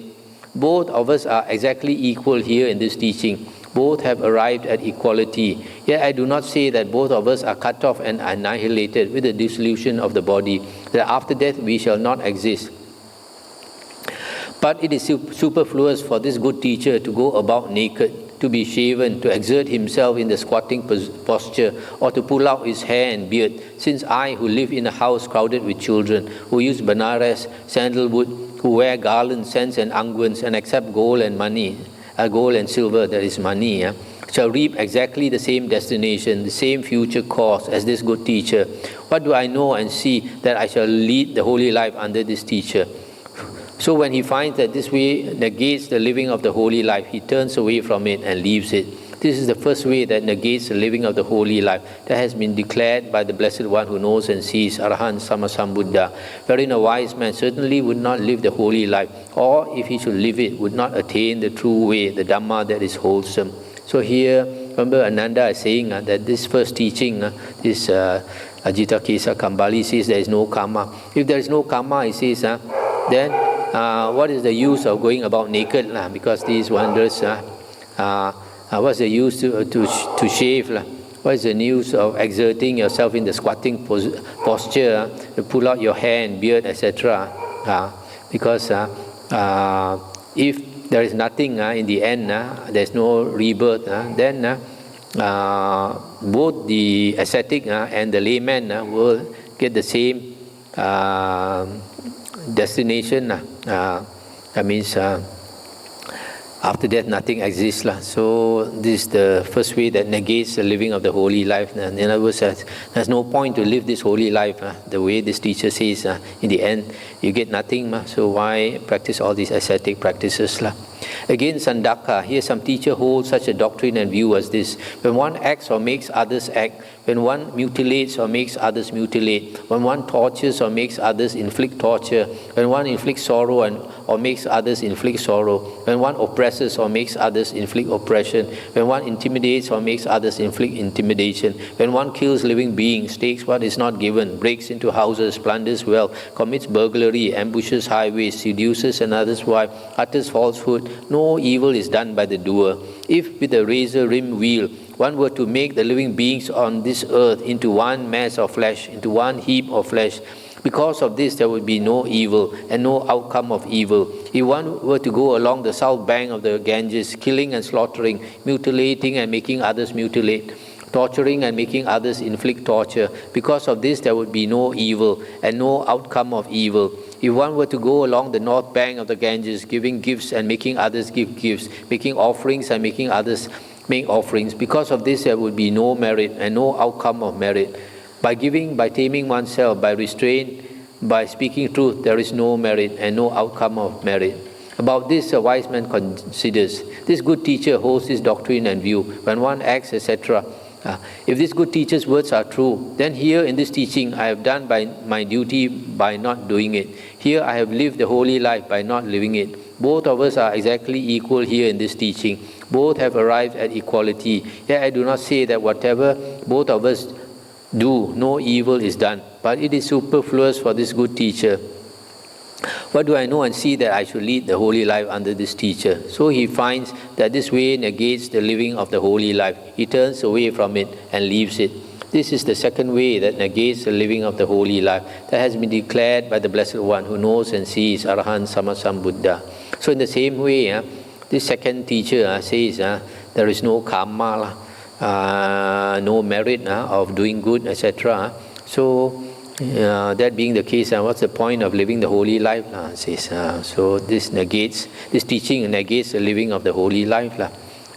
Both of us are exactly equal here in this teaching. Both have arrived at equality. Yet I do not say that both of us are cut off and annihilated with the dissolution of the body, that after death we shall not exist. But it is superfluous for this good teacher to go about naked, to be shaven, to exert himself in the squatting posture, or to pull out his hair and beard, since I, who live in a house crowded with children, who use Banaras, sandalwood, who wear garlands, scents and unguents, and accept gold and money, gold and silver, that is money, shall reap exactly the same destination, the same future course as this good teacher. What do I know and see that I shall lead the holy life under this teacher? So when he finds that this way negates the living of the holy life, he turns away from it and leaves it. This is the first way that negates the living of the holy life that has been declared by the Blessed One who knows and sees, Arahant Sama Sambuddha, wherein a wise man certainly would not live the holy life, or if he should live it, would not attain the true way, the Dhamma that is wholesome. So here, remember Ananda is saying that this first teaching, this Ajita Kesa Kambali says there is no karma. If there is no karma, he says, then what is the use of going about naked? Because these wonders, what's the use to shave? What is the use of exerting yourself in the squatting posture, to pull out your hair and beard, etc.? Because if there is nothing in the end, there's no rebirth, then both the ascetic and the layman will get the same destination. That means after death nothing exists. So this is the first way that negates the living of the holy life. In other words, there's no point to live this holy life. The way this teacher says, in the end you get nothing. So why practice all these ascetic practices? Again, Sandaka, here some teacher holds such a doctrine and view as this: when one acts or makes others act, when one mutilates or makes others mutilate, when one tortures or makes others inflict torture, when one inflicts sorrow or makes others inflict sorrow, when one oppresses or makes others inflict oppression, when one intimidates or makes others inflict intimidation, when one kills living beings, takes what is not given, breaks into houses, plunders wealth, commits burglary, ambushes highways, seduces another's wife, utters falsehood, no evil is done by the doer. If with a razor-rimmed wheel one were to make the living beings on this earth into one mass of flesh, into one heap of flesh, because of this there would be no evil and no outcome of evil. If one were to go along the south bank of the Ganges, killing and slaughtering, mutilating and making others mutilate, torturing and making others inflict torture, because of this there would be no evil and no outcome of evil. If one were to go along the north bank of the Ganges, giving gifts and making others give gifts, making offerings and making others make offerings, because of this there would be no merit and no outcome of merit. By giving, by taming oneself, by restraint, by speaking truth, there is no merit and no outcome of merit. About this, a wise man considers. This good teacher holds this doctrine and view. When one acts, etc., if this good teacher's words are true, then here in this teaching I have done by my duty by not doing it. Here I have lived the holy life by not living it. Both of us are exactly equal here in this teaching. Both have arrived at equality. Yet I do not say that whatever both of us do, no evil is done, but it is superfluous for this good teacher. What do I know and see that I should lead the holy life under this teacher? So he finds that this way negates the living of the holy life. He turns away from it and leaves it. This is the second way that negates the living of the holy life that has been declared by the Blessed One who knows and sees, Arahant Sammasambuddha. So in the same way, this second teacher says there is no karma, no merit of doing good, etc. So that being the case, what's the point of living the holy life? Says, so this teaching negates the living of the holy life.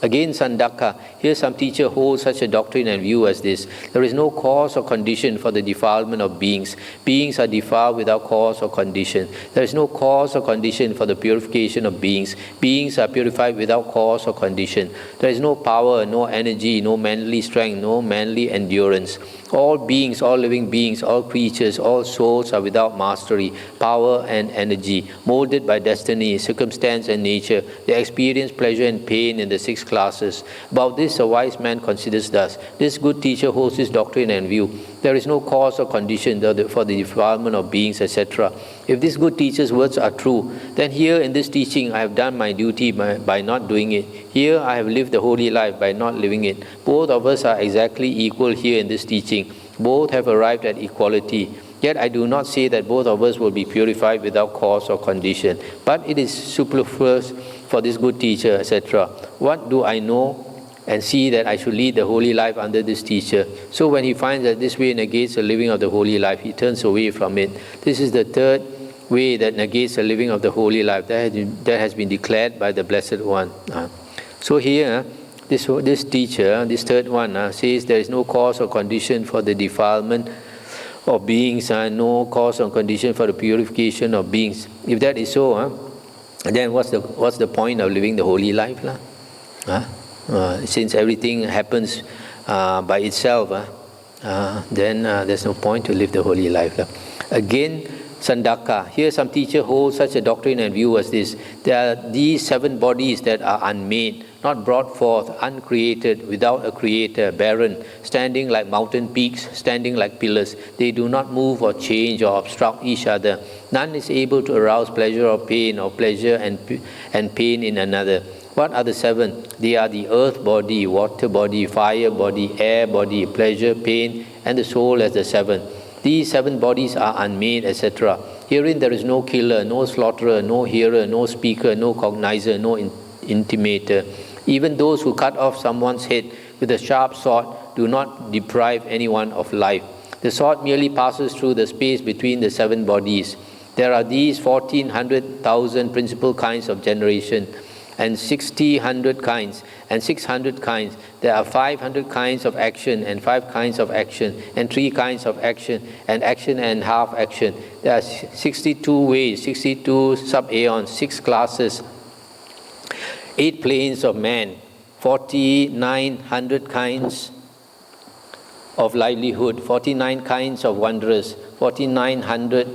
Again, Sandaka, here some teacher holds such a doctrine and view as this. There is no cause or condition for the defilement of beings. Beings are defiled without cause or condition. There is no cause or condition for the purification of beings. Beings are purified without cause or condition. There is no power, no energy, no manly strength, no manly endurance. All beings, all living beings, all creatures, all souls are without mastery, power and energy, molded by destiny, circumstance and nature. They experience pleasure and pain in the 6 classes. About this, a wise man considers thus. This good teacher holds this doctrine and view. There is no cause or condition for the defilement of beings, etc. If this good teacher's words are true, then here in this teaching I have done my duty by not doing it. Here I have lived the holy life by not living it. Both of us are exactly equal here in this teaching. Both have arrived at equality. Yet I do not say that both of us will be purified without cause or condition, but it is superfluous for this good teacher, etc. What do I know and see that I should lead the holy life under this teacher? So when he finds that this way negates the living of the holy life, he turns away from it. This is the third way that negates the living of the holy life that has been declared by the Blessed One. So here, this teacher, this third one, says there is no cause or condition for the defilement of beings, no cause or condition for the purification of beings. If that is so, then what's the point of living the holy life? Since everything happens by itself, then there's no point to live the holy life. Again, Sandaka, here some teacher holds such a doctrine and view as this. There are these 7 bodies that are unmade, not brought forth, uncreated, without a creator, barren, standing like mountain peaks, standing like pillars. They do not move or change or obstruct each other. None is able to arouse pleasure or pleasure and pain in another. What are the 7? They are the earth body, water body, fire body, air body, pleasure, pain, and the soul as the 7. These 7 bodies are unmade, etc. Herein there is no killer, no slaughterer, no hearer, no speaker, no cognizer, no intimator. Even those who cut off someone's head with a sharp sword do not deprive anyone of life. The sword merely passes through the space between the 7 bodies. There are these 1,400,000 principal kinds of generation, and 600 kinds, and 600 kinds. There are 500 kinds of action, and 5 kinds of action, and 3 kinds of action and half action. There are 62 ways, 62 sub-aeons, 6 classes, 8 planes of man, 4,900 kinds of livelihood, 49 kinds of wanderers, 4,900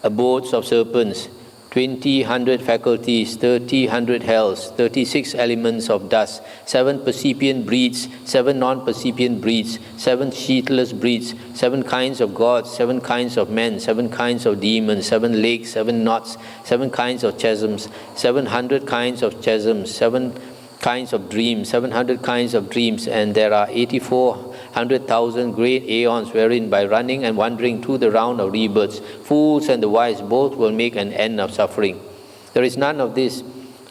abodes of serpents, 2,000 faculties, 3,000 hells, 36 elements of dust, 7 percipient breeds, 7 non-percipient breeds, 7 sheetless breeds, 7 kinds of gods, 7 kinds of men, 7 kinds of demons, 7 lakes, 7 knots, 7 kinds of chasms, 700 kinds of chasms, 7 kinds of dreams, 700 kinds of dreams, and there are 84,000 great aeons wherein by running and wandering through the round of rebirths, fools and the wise both will make an end of suffering. There is none of this.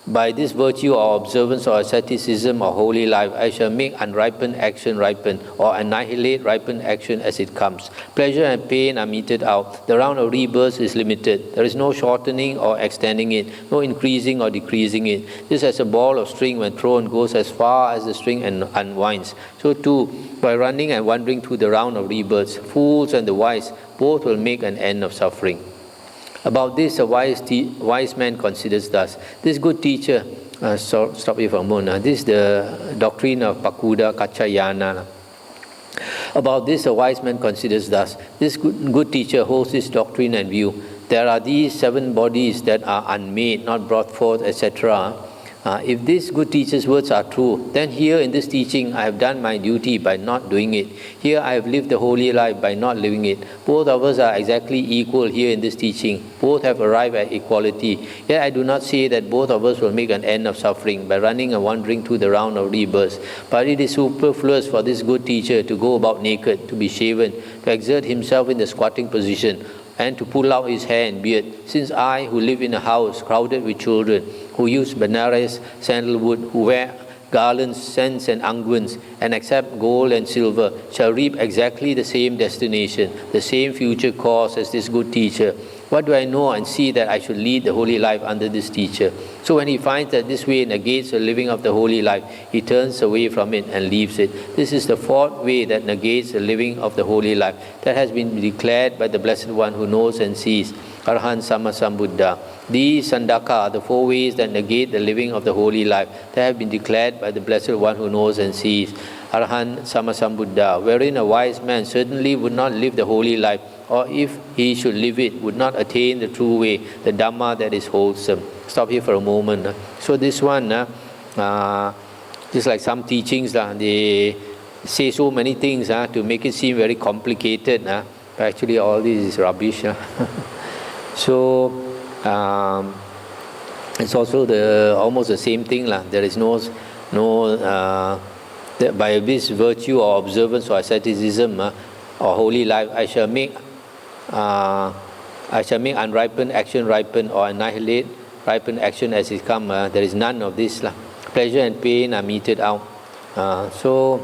By this virtue or observance or asceticism or holy life, I shall make unripened action ripen, or annihilate ripened action as it comes. Pleasure and pain are meted out. The round of rebirth is limited. There is no shortening or extending it, no increasing or decreasing it. Just as a ball of string, when thrown, goes as far as the string unwinds, so too, by running and wandering through the round of rebirths, fools and the wise both will make an end of suffering. About this, a wise man considers thus. This good teacher, stop here for a moment. This is the doctrine of Pakuda Kachayana. About this, a wise man considers thus. This good teacher holds this doctrine and view. There are these 7 bodies that are unmade, not brought forth, etc. If this good teacher's words are true, then here in this teaching I have done my duty by not doing it. Here I have lived the holy life by not living it. Both of us are exactly equal here in this teaching. Both have arrived at equality. Yet I do not say that both of us will make an end of suffering by running and wandering through the round of rebirths. But it is superfluous for this good teacher to go about naked, to be shaven, to exert himself in the squatting position, and to pull out his hair and beard, since I, who live in a house crowded with children, who use Benares, sandalwood, who wear garlands, scents and unguents, and accept gold and silver, shall reap exactly the same destination, the same future course as this good teacher. What do I know and see that I should lead the holy life under this teacher? So when he finds that this way negates the living of the holy life, he turns away from it and leaves it. This is the 4th way that negates the living of the holy life, that has been declared by the Blessed One who knows and sees, Arahant Sammasambuddha. These Sandaka are the 4 ways that negate the living of the holy life, that have been declared by the Blessed One who knows and sees, Arahant Sammasambuddha, wherein a wise man certainly would not live the holy life, or if he should live it, would not attain the true way, the Dhamma that is wholesome. Stop here for a moment. So this one, just like some teachings, they say so many things to make it seem very complicated. But actually all this is rubbish. So it's also almost the same thing. There is by this virtue or observance or asceticism or holy life, I shall make unripened action ripen, or annihilate ripened action as it comes. There is none of this. Pleasure and pain are meted out. So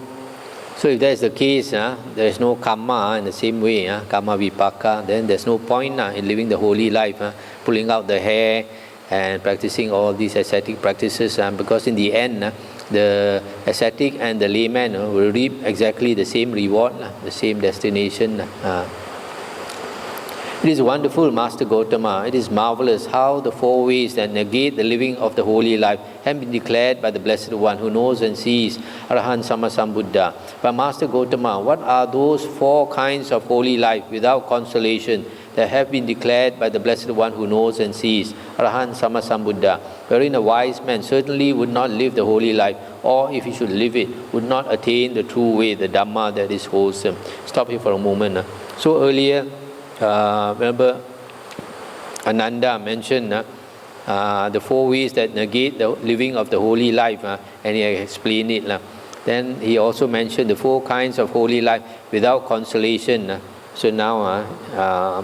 if that is the case, there is no karma in the same way, karma vipaka, then there's no point in living the holy life, pulling out the hair and practicing all these ascetic practices, because in the end, the ascetic and the layman will reap exactly the same reward, the same destination. It is wonderful, Master Gautama. It is marvelous how the 4 ways that negate the living of the holy life have been declared by the Blessed One who knows and sees, Arahant Sammasambuddha. But Master Gautama, what are those 4 kinds of holy life without consolation that have been declared by the Blessed One who knows and sees, Arahant Sammasambuddha, wherein a wise man certainly would not live the holy life, or if he should live it, would not attain the true way, the Dhamma that is wholesome. Stop here for a moment. So earlier, remember Ananda mentioned the 4 ways that negate the living of the holy life, and he explained it. Then he also mentioned the 4 kinds of holy life without consolation. So now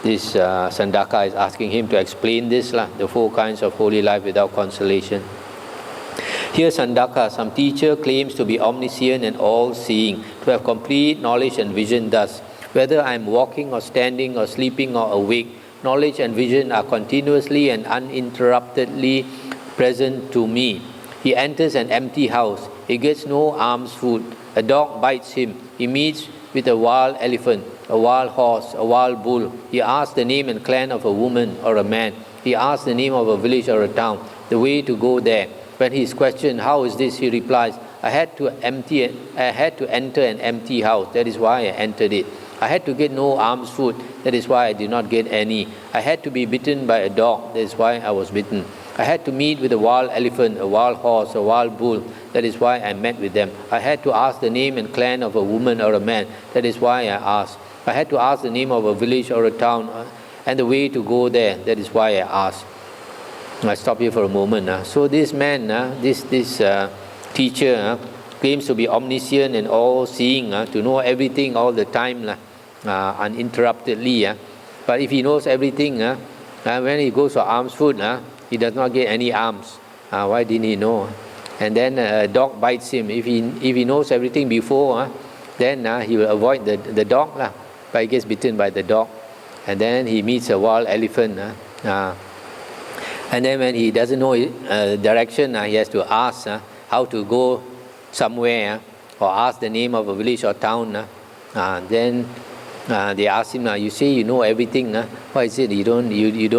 this Sandaka is asking him to explain this, the 4 kinds of holy life without consolation. Here Sandaka, some teacher claims to be omniscient and all-seeing, to have complete knowledge and vision thus. Whether I am walking or standing or sleeping or awake, knowledge and vision are continuously and uninterruptedly present to me. He enters an empty house. He gets no alms food. A dog bites him. He meets with a wild elephant, a wild horse, a wild bull. He asks the name and clan of a woman or a man. He asks the name of a village or a town, the way to go there. When he is questioned, how is this? He replies, I had to enter an empty house. That is why I entered it. I had to get no alms food. That is why I did not get any. I had to be bitten by a dog. That is why I was bitten. I had to meet with a wild elephant, a wild horse, a wild bull. That is why I met with them. I had to ask the name and clan of a woman or a man. That is why I asked. I had to ask the name of a village or a town and the way to go there. That is why I asked. I stop here for a moment. So this man, this teacher, claims to be omniscient and all-seeing, to know everything all the time, uninterruptedly. But if he knows everything, when he goes for alms food, he does not get any arms. Why didn't he know? And then a dog bites him. If he knows everything before, then he will avoid the dog, but he gets bitten by the dog. And then he meets a wild elephant. And then when he doesn't know direction, he has to ask how to go somewhere, or ask the name of a village or town. Then they ask him, you say you know everything. Why is it you don't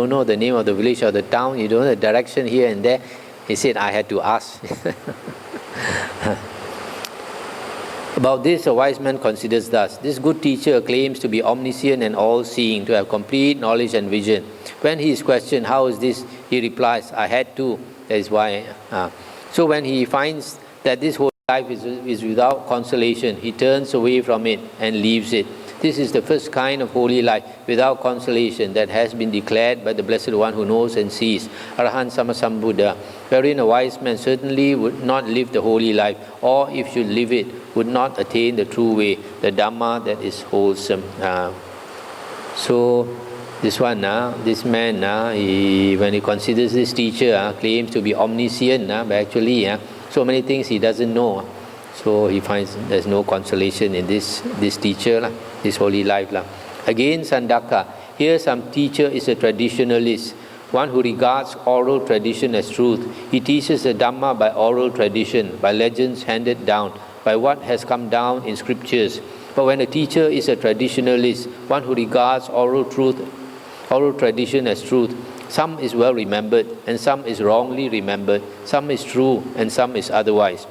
know the name of the village or the town? You don't know the direction here and there? He said, I had to ask. About this, a wise man considers thus: this good teacher claims to be omniscient and all-seeing, to have complete knowledge and vision. When he is questioned, how is this? He replies, I had to, that is why. So when he finds that this whole life is without consolation, he turns away from it and leaves it. This is the first kind of holy life without consolation that has been declared by the Blessed One who knows and sees, Arahant Sammasambuddha, wherein a wise man certainly would not live the holy life, or if should live it, would not attain the true way, the Dhamma that is wholesome. So this one, this man, when he considers this teacher, claims to be omniscient, but actually so many things he doesn't know. So he finds there's no consolation in this teacher, this holy life. Again, Sandaka, here some teacher is a traditionalist, one who regards oral tradition as truth. He teaches the Dhamma by oral tradition, by legends handed down, by what has come down in scriptures. But when a teacher is a traditionalist, one who regards oral tradition as truth, some is well remembered and some is wrongly remembered, some is true and some is otherwise.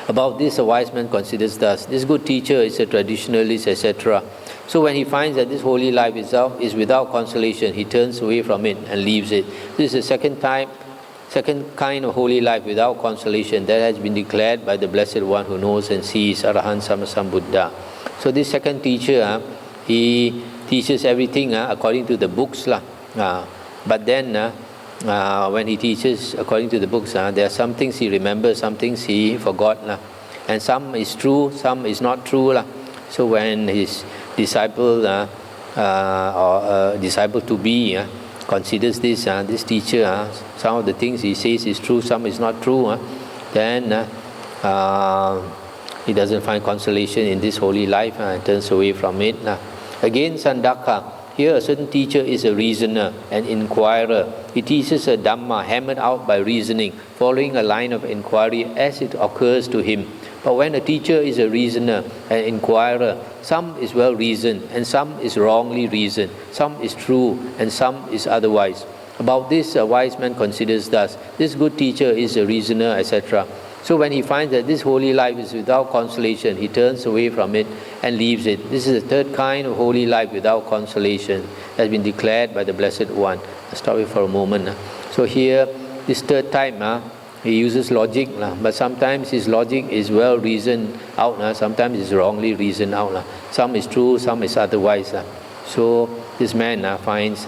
About this, a wise man considers thus: this good teacher is a traditionalist, etc. So when he finds that this holy life is without consolation, he turns away from it and leaves it. This is the second kind of holy life without consolation that has been declared by the Blessed One who knows and sees, Arahant Sammasambuddha. So this second teacher, he teaches everything according to the books. But then when he teaches according to the books, there are some things he remembers, some things he forgot, and some is true, some is not true. So when his disciple or disciple to be considers this teacher, some of the things he says is true, some is not true, then he doesn't find consolation in this holy life and turns away from it. Again, Sandaka, here a certain teacher is a reasoner, an inquirer. He teaches a Dhamma hammered out by reasoning, following a line of inquiry as it occurs to him. But when a teacher is a reasoner, an inquirer, some is well reasoned and some is wrongly reasoned, some is true and some is otherwise. About this, a wise man considers thus: this good teacher is a reasoner, etc. So when he finds that this holy life is without consolation, he turns away from it and leaves it. This is the third kind of holy life without consolation, has been declared by the Blessed One. I'll stop it for a moment. So here, this third time, he uses logic, but sometimes his logic is well reasoned out, sometimes it's wrongly reasoned out. Some is true, some is otherwise. So this man finds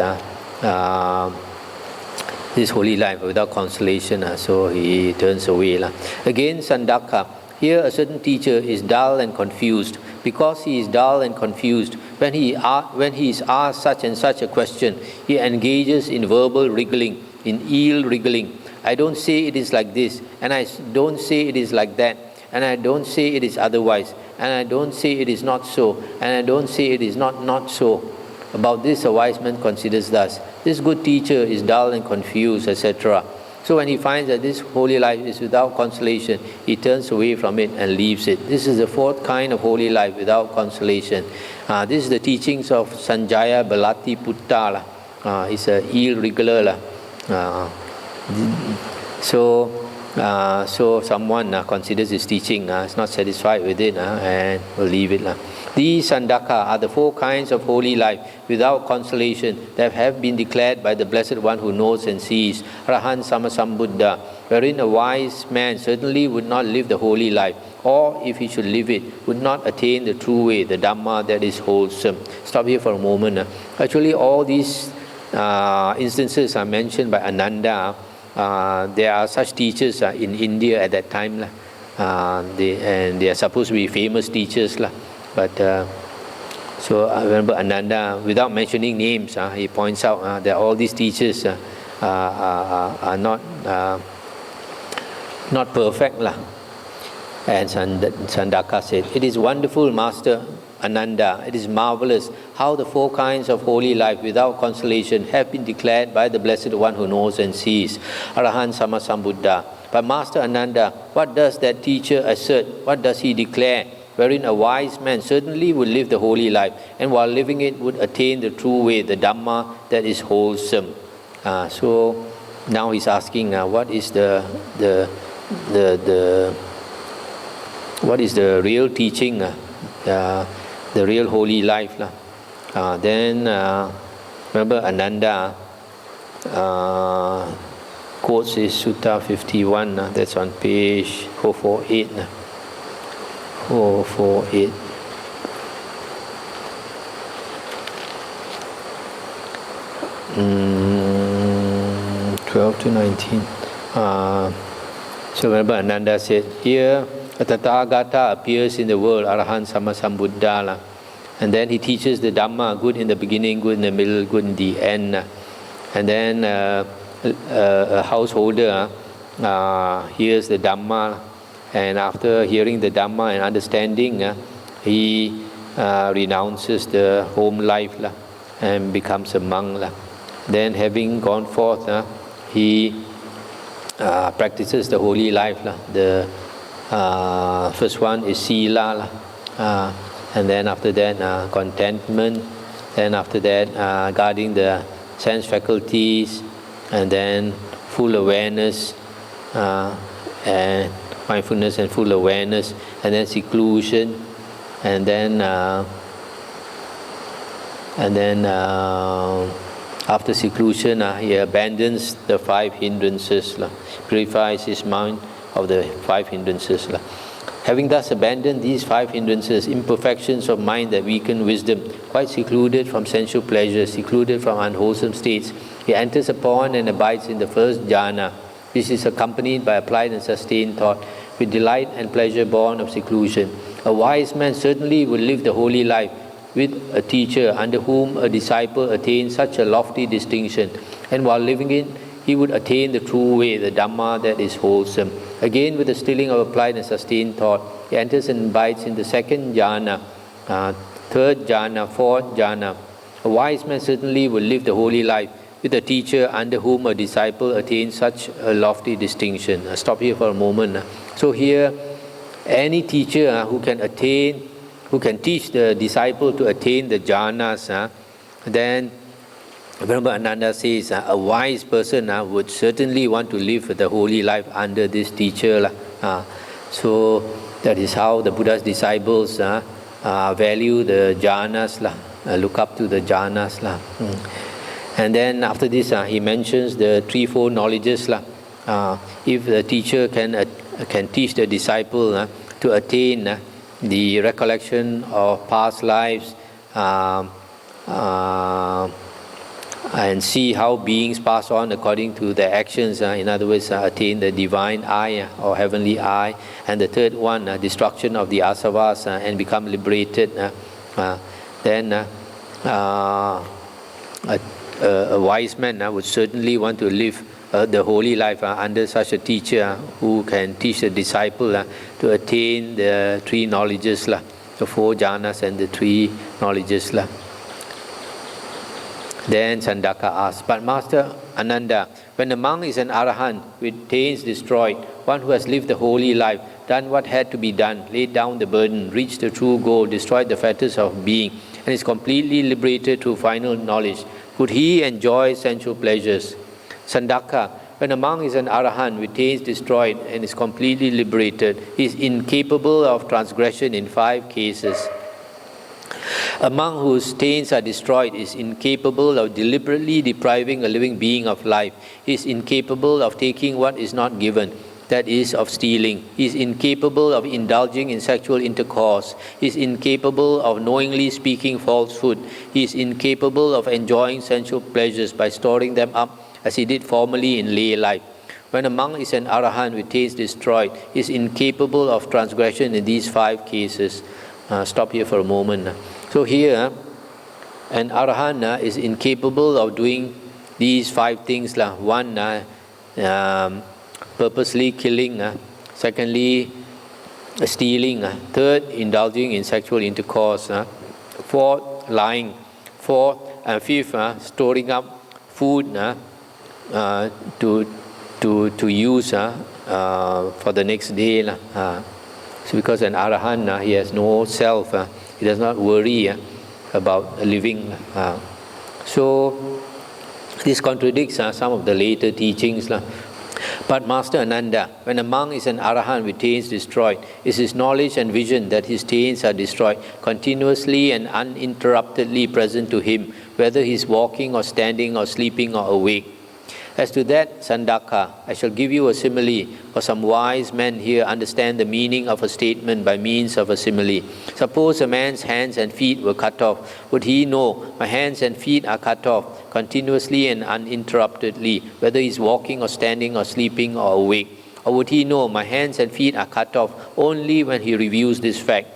this holy life without consolation, so he turns away. Again, Sandaka, here a certain teacher is dull and confused. Because he is dull and confused, when he is asked such and such a question, he engages in verbal wriggling, in eel wriggling. I don't say it is like this, and I don't say it is like that, and I don't say it is otherwise, and I don't say it is not so, and I don't say it is not so. About this, a wise man considers thus: this good teacher is dull and confused, etc. So when he finds that this holy life is without consolation, he turns away from it and leaves it. This is the fourth kind of holy life without consolation. This is the teachings of Sanjaya Balati Putta. He's an eel wriggler. So someone considers his teaching, is not satisfied with it, and will leave it. These Sandaka are the four kinds of holy life without consolation that have been declared by the Blessed One who knows and sees, Arahant Sammasambuddha, wherein a wise man certainly would not live the holy life, or if he should live it, would not attain the true way, the Dhamma that is wholesome. Stop here for a moment. Actually, all these instances are mentioned by Ananda. There are such teachers in India at that time, they are supposed to be famous teachers. But so I remember Ananda, without mentioning names, he points out that all these teachers are not perfect lah. And Sandaka said, "It is wonderful, Master Ananda. It is marvelous how the 4 kinds of holy life without consolation have been declared by the Blessed One who knows and sees, Arahant Sammasambuddha. But Master Ananda, what does that teacher assert? What does he declare? Wherein a wise man certainly would live the holy life, and while living it would attain the true way, the Dhamma that is wholesome." So now he's asking, what is the real teaching, the real holy life? Then remember Ananda quotes his Sutta 51, that's on page 448. 448. 12 to 19. So remember Ananda said, here a Tathagata appears in the world, Arahant Sammasambuddha, and then he teaches the Dhamma, good in the beginning, good in the middle, good in the end. And then a householder hears the Dhamma, and after hearing the Dhamma and understanding, he renounces the home life and becomes a monk. Then having gone forth, he practices the holy life. The first one is Sila, and then after that contentment, then after that guarding the sense faculties, and then full awareness, and mindfulness and full awareness, and then seclusion, and then after seclusion, he abandons the 5 hindrances, purifies his mind of the 5 hindrances. Having thus abandoned these 5 hindrances, imperfections of mind that weaken wisdom, quite secluded from sensual pleasures, secluded from unwholesome states, he enters upon and abides in the first jhana. This is accompanied by applied and sustained thought, with delight and pleasure born of seclusion. A wise man certainly will live the holy life with a teacher under whom a disciple attains such a lofty distinction, and while living it, he would attain the true way, the Dhamma that is wholesome. Again, with the stilling of applied and sustained thought, he enters and abides in the second jhana, third jhana, fourth jhana. A wise man certainly will live the holy life with a teacher under whom a disciple attains such a lofty distinction. I'll stop here for a moment. So here, any teacher who can teach the disciple to attain the jhanas, then remember Ananda says a wise person would certainly want to live the holy life under this teacher. So that is how the Buddha's disciples value the jhanas, look up to the jhanas. And then after this, he mentions the threefold knowledges. If the teacher can teach the disciple to attain the recollection of past lives, and see how beings pass on according to their actions, in other words, attain the divine eye or heavenly eye. And the third one, destruction of the asavas, and become liberated. Then a wise man would certainly want to live the holy life under such a teacher who can teach the disciple to attain the 3 knowledges, the 4 jhanas and the 3 knowledges. Then Sandaka asks, but Master Ananda, when a monk is an arahant with taints destroyed, one who has lived the holy life, done what had to be done, laid down the burden, reached the true goal, destroyed the fetters of being, and is completely liberated through final knowledge, could he enjoy sensual pleasures? Sandaka, when a monk is an arahant with taints destroyed and is completely liberated, he is incapable of transgression in 5 cases. A monk whose taints are destroyed is incapable of deliberately depriving a living being of life. He is incapable of taking what is not given, that is, of stealing. He is incapable of indulging in sexual intercourse. He is incapable of knowingly speaking falsehood. He is incapable of enjoying sensual pleasures by storing them up as he did formerly in lay life. When a monk is an arahant with taints destroyed, he is incapable of transgression in these 5 cases. Stop here for a moment. So here, an arahant is incapable of doing these 5 things. One, purposely killing. Secondly, stealing. Third, indulging in sexual intercourse. Fourth, lying. Fourth and fifth, storing up food to use for the next day. So because an arahant, he has no self, he does not worry about living. So this contradicts some of the later teachings. But Master Ananda, when a monk is an arahant with taints destroyed, is his knowledge and vision that his taints are destroyed continuously and uninterruptedly present to him, whether he is walking or standing or sleeping or awake. As to that, Sandaka, I shall give you a simile, for some wise men here understand the meaning of a statement by means of a simile. Suppose a man's hands and feet were cut off. Would he know, my hands and feet are cut off continuously and uninterruptedly, whether he is walking or standing or sleeping or awake? Or would he know, my hands and feet are cut off only when he reviews this fact?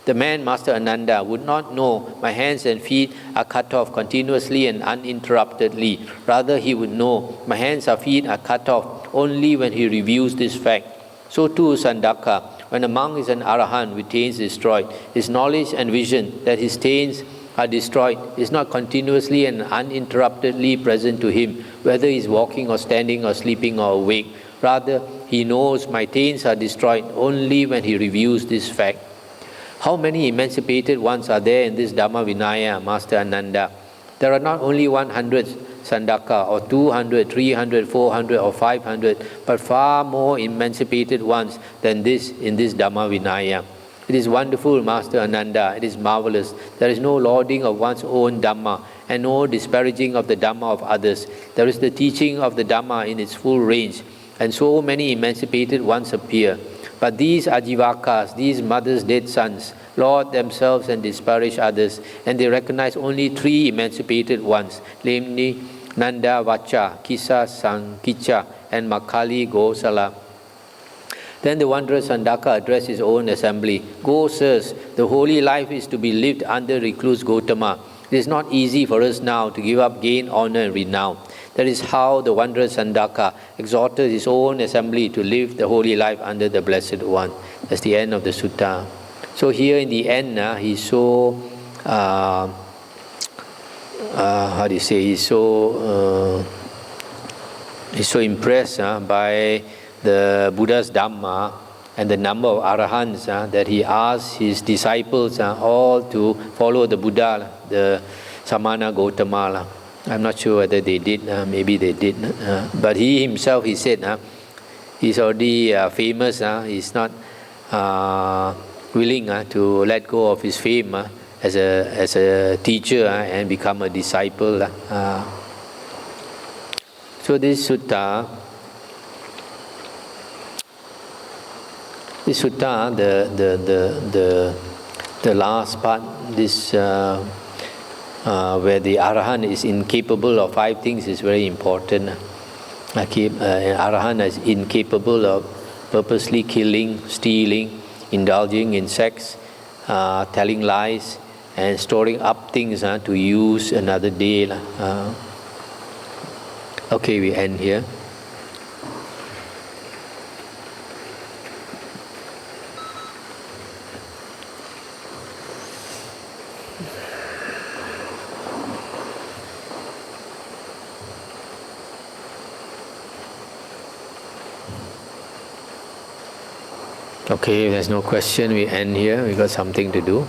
The man, Master Ananda, would not know, my hands and feet are cut off continuously and uninterruptedly. Rather, he would know, my hands and feet are cut off only when he reviews this fact. So too, Sandaka, when a monk is an arahant with taints destroyed, his knowledge and vision that his taints are destroyed is not continuously and uninterruptedly present to him, whether he is walking or standing or sleeping or awake. Rather, he knows, my taints are destroyed only when he reviews this fact. How many emancipated ones are there in this Dhamma Vinaya, Master Ananda? There are not only 100 Sandaka or 200, 300, 400 or 500, but far more emancipated ones than this in this Dhamma Vinaya. It is wonderful, Master Ananda, it is marvelous. There is no lauding of one's own Dhamma and no disparaging of the Dhamma of others. There is the teaching of the Dhamma in its full range, and so many emancipated ones appear. But these ajivakas, these mothers' dead sons, laud themselves and disparage others, and they recognize only 3 emancipated ones, namely Nanda Vacha, Kisa Sankicha, and Makali Gosala. Then the wondrous Sandaka addressed his own assembly. Go, sirs, the holy life is to be lived under recluse Gotama. It is not easy for us now to give up gain, honor, and renown. That is how the wondrous Sandaka exhorted his own assembly to live the holy life under the Blessed One. That's the end of the sutta. So here in the end, he's so, he's so impressed by the Buddha's Dhamma and the number of arahants that he asked his disciples all to follow the Buddha, the Samana Gautama. I'm not sure whether they did, maybe they did. But he himself, he said, he's already famous, he's not willing to let go of his fame as a teacher and become a disciple. So this sutta, the last part, this where the arahant is incapable of 5 things is very important. An arahant is incapable of purposely killing, stealing, indulging in sex, telling lies, and storing up things to use another day. Okay, we end here. Okay, if there's no question, we end here. We got something to do.